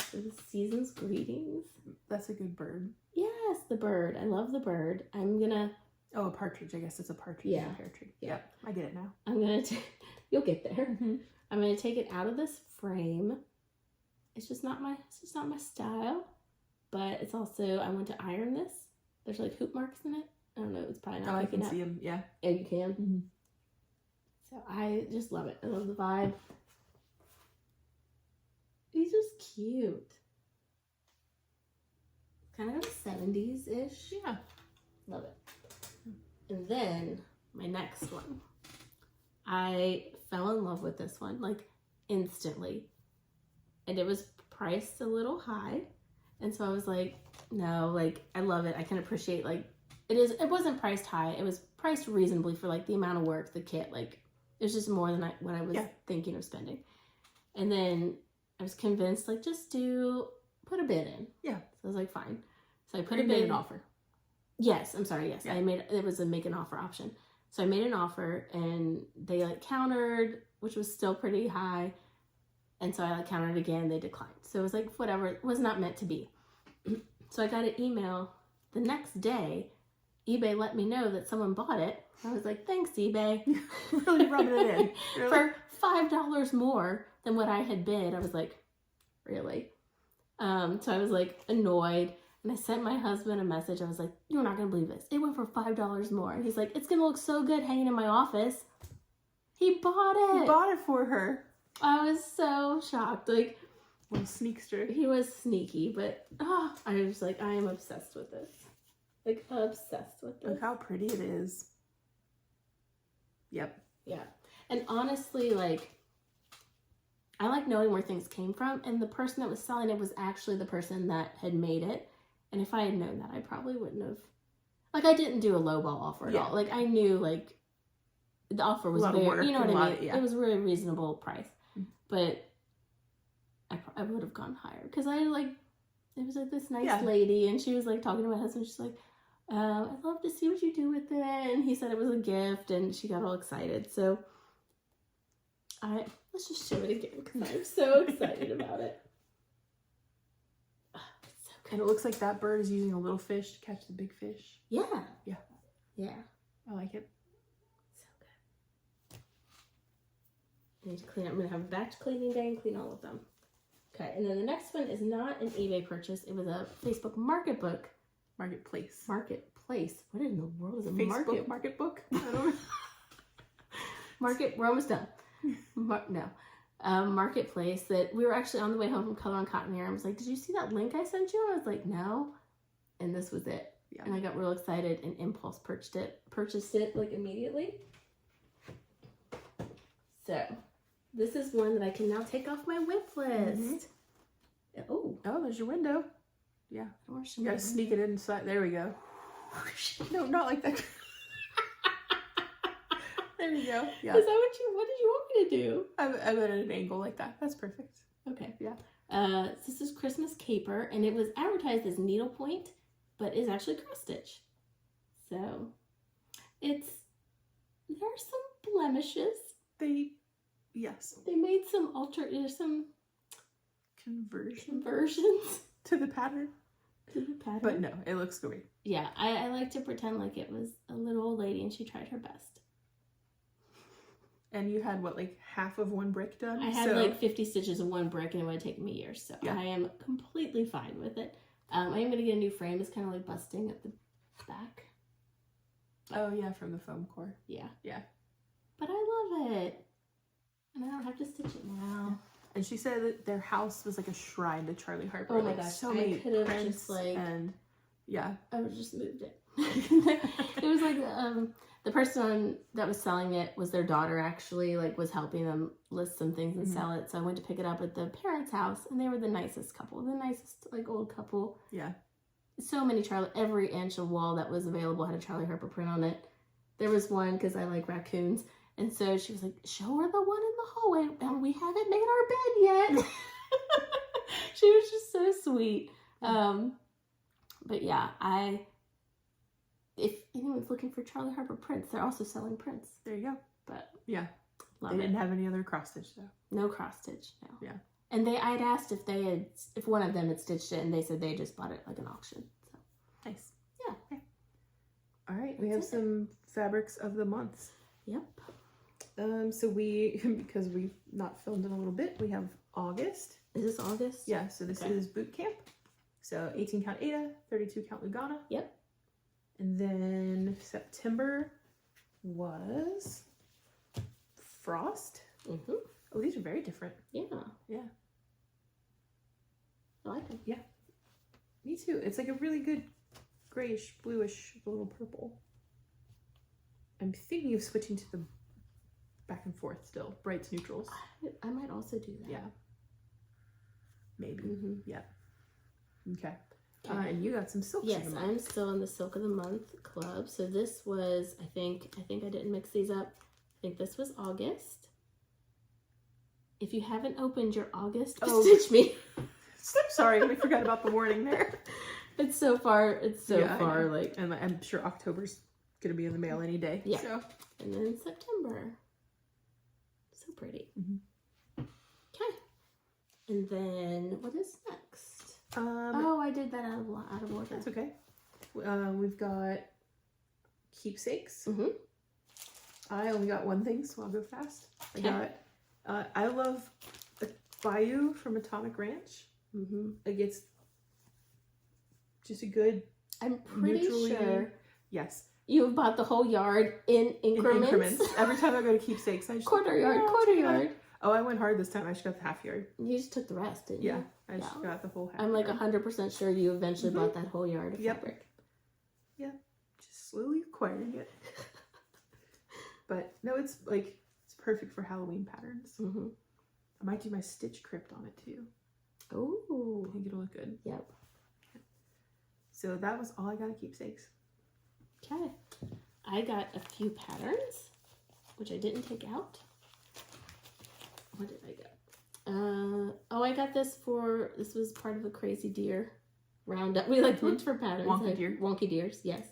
So the season's greetings. That's a good bird. Yes, the bird. I love the bird. I'm gonna... Oh, a partridge. I guess it's a partridge. Yeah. A pear tree. Yep. I get it now. I'm gonna... You'll get there. Mm-hmm. I'm gonna take it out of this frame. It's just not my style. But it's also... I want to iron this. There's like hoop marks in it. I don't know. It's probably not I can see them. Yeah. Yeah, you can. Mm-hmm. So I just love it. I love the vibe. He's just cute. Kind of 70s-ish. Yeah. Love it. And then my next one. I fell in love with this one, like, instantly. And it was priced a little high. And so I was like, no, like, I love it. I can appreciate, like, it wasn't priced high. It was priced reasonably for, like, the amount of work, the kit. Like, it was just more than what I was thinking of spending. And then I was convinced, like, put a bid in. Yeah. So I was like, fine. So I put a bid in. An offer. Yes, I'm sorry. Yes, yeah. It was a make an offer option. So I made an offer and they like countered, which was still pretty high. And so I like countered again. They declined. So it was like, whatever. It was not meant to be. So I got an email the next day eBay let me know that someone bought it. I was like, thanks, eBay. Really rubbing it in. For $5 more than what I had bid. I was like, really? So I was like annoyed. And I sent my husband a message. I was like, you're not going to believe this. It went for $5 more. And he's like, it's going to look so good hanging in my office. He bought it. He bought it for her. I was so shocked. Like, Little sneakster. he was sneaky, but I was like, I am obsessed with this. Like, obsessed with this. Look how pretty it is. Yep. Yeah. And honestly, like, I like knowing where things came from. And the person that was selling it was actually the person that had made it. And if I had known that, I probably wouldn't have. Like, I didn't do a lowball offer at all. Like, I knew, like, the offer was very, you know what I mean? It was a really reasonable price. Mm-hmm. But I would have gone higher. Because I, like, it was like this nice lady. And she was, like, talking to my husband. She's like, I'd love to see what you do with it. And he said it was a gift. And she got all excited. So, let's just show it again. Because I'm so excited about it. And it looks like that bird is using a little fish to catch the big fish. Yeah. Yeah. Yeah. I like it. So good. I need to clean up. I'm going to have a batch cleaning day and clean all of them. Okay. And then the next one is not an eBay purchase. It was a Facebook Marketplace. Marketplace. What in the world is a Facebook market book? I don't know. We're almost done. No. Marketplace that we were actually on the way home from Color on Cotton here. I was like, did you see that link I sent you? I was like, no. And this was it. Yeah. And I got real excited and impulse purchased it like immediately. So this is one that I can now take off my whip list. Mm-hmm. Oh, there's your window. Yeah. You gotta sneak it inside. There we go. No, not like that. There you go. Yeah. Is that what did you want me to do? I'm at an angle like that. That's perfect. Okay. Yeah. This is Christmas caper, and it was advertised as needlepoint, but is actually cross stitch. So there are some blemishes. They made some conversions to the pattern. But no, it looks great. Yeah, I like to pretend like it was a little old lady and she tried her best. And you had what, like half of one brick done? I had like 50 stitches of one brick and it would have taken me years. So yeah. I am completely fine with it. I am going to get a new frame. It's kind of like busting at the back. Oh yeah, from the foam core. Yeah. Yeah. But I love it. And I don't have to stitch it now. And she said that their house was like a shrine to Charlie Harper. Oh my gosh. So many could have prints just like... And yeah. I would have just moved it. It was like... the person that was selling it was their daughter actually, like was helping them list some things and sell it. So I went to pick it up at the parents' house and they were the nicest couple. The nicest like old couple. Yeah. So many every inch of wall that was available had a Charlie Harper print on it. There was one because I like raccoons. And so she was like, show her the one in the hallway and we haven't made our bed yet. She was just so sweet. But yeah, if anyone's looking for Charlie Harper prints, they're also selling prints. There you go. But yeah, they didn't have any other cross stitch though. No cross stitch, no. Yeah. And I'd asked if one of them had stitched it, and they said they just bought it like an auction. So nice. Yeah. Okay. All right, we have some fabrics of the months. Yep. So because we've not filmed in a little bit, we have August. Is this August? Yeah. So this is boot camp. So 18 count Ada, 32 count Lugana. Yep. And then September was Frost. Mm-hmm. Oh, these are very different. Yeah. Yeah. I like them. Yeah. Me too. It's like a really good grayish, bluish little purple. I'm thinking of switching to the back and forth still. Brights, neutrals. I might also do that. Yeah. Maybe. Mm-hmm. Yeah. Okay. And you got some silk. Yes, I'm still in the Silk of the Month club. So this was, I think I didn't mix these up. I think this was August. If you haven't opened your August, stitch me. Sorry, we forgot about the warning there. It's so far, like. And I'm sure October's gonna be in the mail any day. Yeah. So. And then September. So pretty. Mm-hmm. Okay. And then what is next? I did that out of order. That's okay. We've got keepsakes. Mm-hmm. I only got one thing, so I'll go fast. I got, I love a Bayou from Atomic Ranch. Mm-hmm. Like, it's just a good, I'm pretty sure yes, you've bought the whole yard in increments. Every time I go to keepsakes, I just quarter yard. Oh, I went hard this time. I just got the half yard. You just took the rest, didn't Yeah, you? I just got the whole half. I'm like yard. 100% sure you eventually bought that whole yard of fabric. Yeah, just slowly acquiring it. But no, it's perfect for Halloween patterns. Mm-hmm. I might do my stitch crypt on it too. Oh, I think it'll look good. Yep. So that was all I got at keepsakes. Okay. I got a few patterns, which I didn't take out. What did I get? I got this was part of the Crazy Deer roundup. We looked for patterns. Wonky Deers, yes.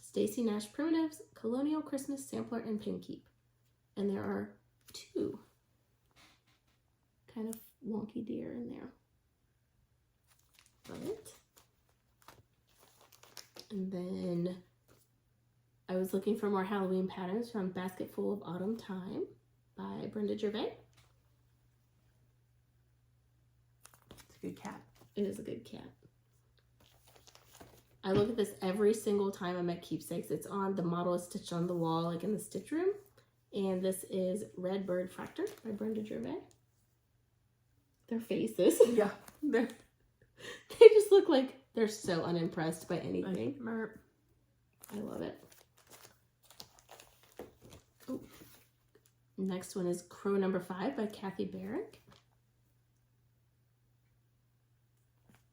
Stacy Nash Primitives, Colonial Christmas Sampler, and Pin Keep. And there are 2 kind of wonky deer in there. Love it. And then I was looking for more Halloween patterns from Basket Full of Autumn Time by Brenda Gervais. It's a good cat. It is a good cat. I look at this every single time I'm at Keepsakes. It's on, the model is stitched on the wall, like in the stitch room. And this is Red Bird Fractor by Brenda Gervais. Their faces. Yeah. They just look like they're so unimpressed by anything. I love it. Ooh. Next one is Crow Number 5 by Kathy Barrick.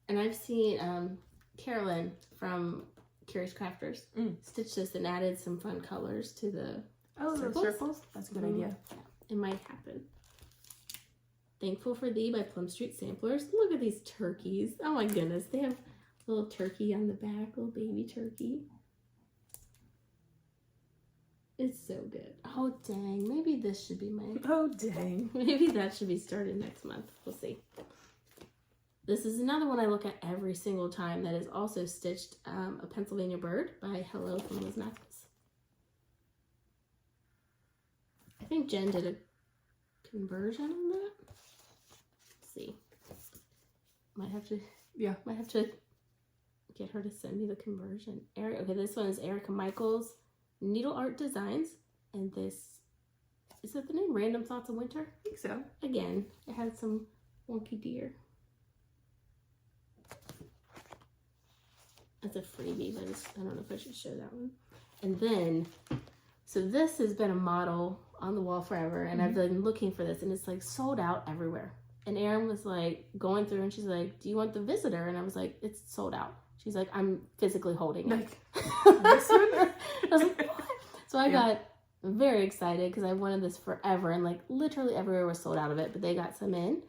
And I've seen Carolyn from Curious Crafters stitch this and added some fun colors to the circles. That's a good idea. Yeah, it might happen. Thankful for Thee by Plum Street Samplers. Look at these turkeys. Oh my goodness. They have a little turkey on the back, little baby turkey. It's so good. Oh dang, maybe this should be my... Oh dang. Maybe that should be started next month. We'll see. This is another one I look at every single time that is also stitched, a Pennsylvania Bird by Hello from Liz Matthews. I think Jen did a conversion on that. Let's see. Might have to get her to send me the conversion. Okay, this one is Erica Michael's Needle Art Designs, and this, is that the name? Random Thoughts of Winter? I think so. Again, it had some wonky deer. That's a freebie, but I don't know if I should show that one. And then, so this has been a model on the wall forever, and I've been looking for this, and it's like sold out everywhere. And Erinn was like going through, and she's like, "Do you want the Visitor?" And I was like, "It's sold out." She's like, "I'm physically holding it." This one? I was like, "What?" So I got very excited because I wanted this forever, and like literally everywhere was sold out of it, but they got some in.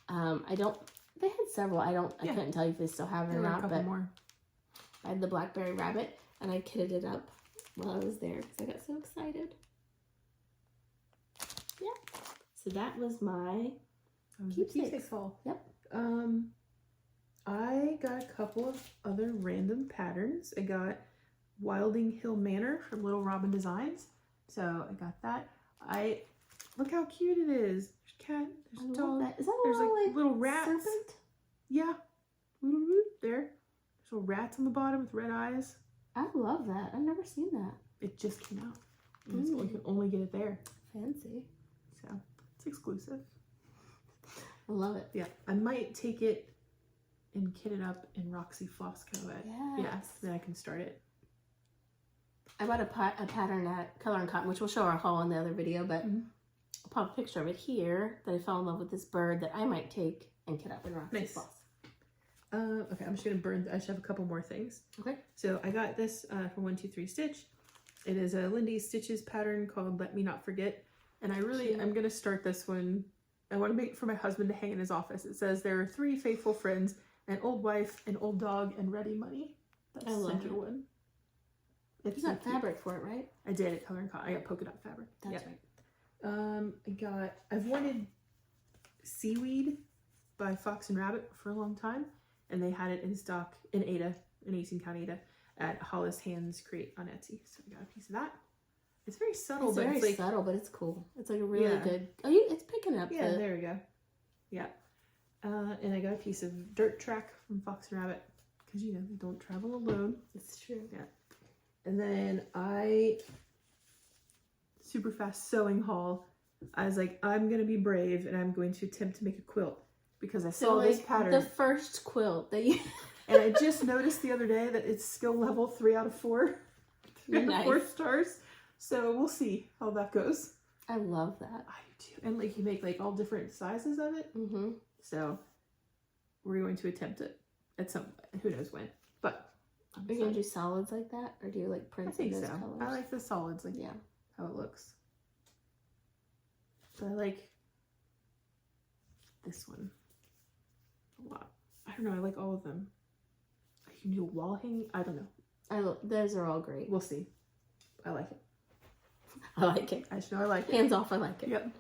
They had several. I couldn't tell you if they still have it or not, but more. I had the Blackberry Rabbit, and I kitted it up while I was there because I got so excited. Yeah. So that was my keepsakes haul. Yep. I got a couple of other random patterns. I got Wilding Hill Manor from Little Robin Designs. So I got that. Look how cute it is. There's a cat, there's a dog. Is that there's like little rats. Serpent? Yeah. There. There's little rats on the bottom with red eyes. I love that. I've never seen that. It just came out. And you can only get it there. Fancy. So it's exclusive. I love it. Yeah. I might take it and kit it up in Roxy Floss Co-Ed. Yes. Then I can start it. I bought a pattern at Color and Cotton, which we'll show our haul in the other video, but I'll pop a picture of it here that I fell in love with this bird that I might take and kit up in Roxy Floss. Okay, I'm just going to burn. I should have a couple more things. Okay. So I got this from 123 Stitch. It is a Lindy Stitches pattern called Let Me Not Forget. And I'm going to start this one. I want to make it for my husband to hang in his office. It says, "There are 3 faithful friends, an old wife, an old dog, and ready money." That's the center one. You got fabric for it, right? I did at Color and Cotton. I got polka dot fabric. That's right. I've wanted Seaweed by Fox and Rabbit for a long time. And they had it in stock in Ada, in 18 Count Ada. at Hollis Hands Create on Etsy. So we got a piece of that. It's very subtle, It's but very it's like subtle, but it's cool. It's like a really Yeah. good. Oh, it's picking up. yeah. There we go. Yeah. And I got a piece of dirt track from Fox and Rabbit because you know they don't travel alone. It's true. Yeah. And then super fast sewing haul. I was like, I'm gonna be brave and I'm going to attempt to make a quilt because I saw this pattern. The first quilt that you. And I just noticed the other day that it's skill level 3 out of 4. 3 out of 4 stars. So we'll see how that goes. I love that. I do too. And like you make like all different sizes of it. Mm-hmm. So we're going to attempt it at some, who knows when. But Are you gonna do solids like that, or do you like I prints think in those so. colors? I like the solids, like Yeah. how it looks. But I like this one a lot. I don't know. I like all of them. You can do a wall hang. I don't know. Those are all great. We'll see. I like it. I like it. I just know I like it. Hands off, I like it. Yep.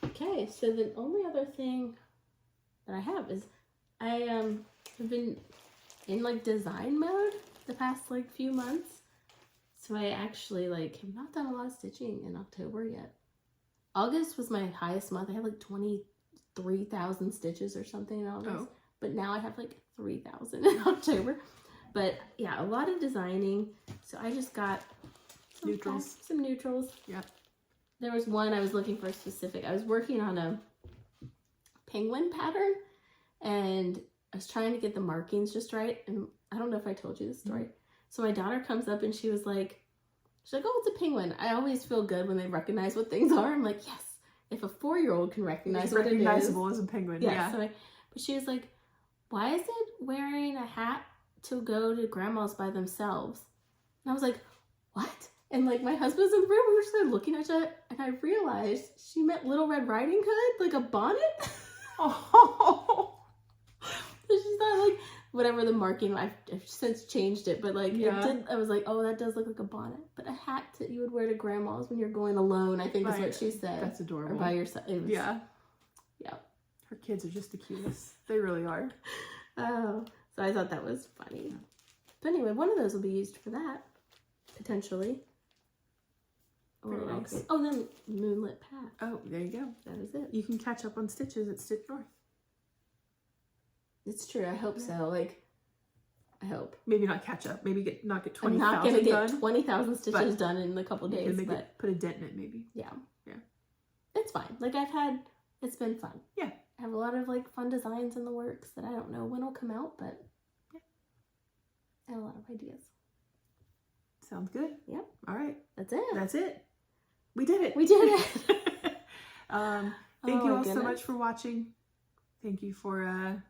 Okay, so the only other thing that I have is I have been in like design mode the past like few months. So I actually like have not done a lot of stitching in October yet. August was my highest month. I had like 23,000 stitches or something in August. Oh. But now I have like 3,000 in October. But yeah, a lot of designing. So I just got some neutrals. Yep. There was one I was looking for specific. I was working on a penguin pattern and I was trying to get the markings just right. And I don't know if I told you this story. Mm-hmm. So my daughter comes up and she's like, oh, it's a penguin. I always feel good when they recognize what things are. I'm like, yes, if a 4-year-old can recognize what it is. Recognizable as a penguin. Yeah. So but she was like, why is it wearing a hat to go to grandma's by themselves? And I was like, what? And like my husband's in the room, we were just like looking at each other, and I realized she meant Little Red Riding Hood, like a bonnet. Oh. So she's not like whatever the marking. I've since changed it, but like it did. I was like, oh, that does look like a bonnet, but a hat that you would wear to grandma's when you're going alone. I think is what she said. That's adorable. Or by yourself. Yeah. Yeah. Her kids are just the cutest. They really are. Oh, so I thought that was funny. But anyway, one of those will be used for that potentially. Very nice. Oh, then Moonlit Path. Oh, there you go. That is it. You can catch up on stitches at Stitch North. It's true. I hope so. Like, I hope. Maybe not catch up. Maybe not get 20,000 I'm not going to get done, 20,000 stitches done in a couple days. But put a dent in it, maybe. Yeah. Yeah. It's fine. Like, it's been fun. Yeah. I have a lot of, like, fun designs in the works that I don't know when will come out, but yeah. I have a lot of ideas. Sounds good. Yep. All right. That's it. That's it. We did it. We did it. Thank you all so much for watching. Thank you for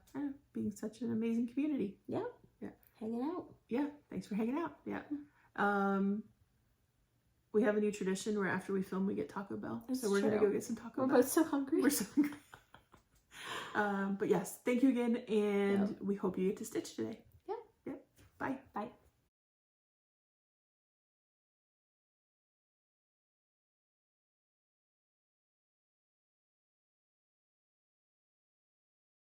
being such an amazing community. Yeah. Yeah. Hanging out. Yeah. Thanks for hanging out. Yeah. We have a new tradition where after we film, we get Taco Bell. So we're going to go get some Taco Bell. We're both so hungry. We're so hungry. But yes, thank you again. And we hope you get to stitch today.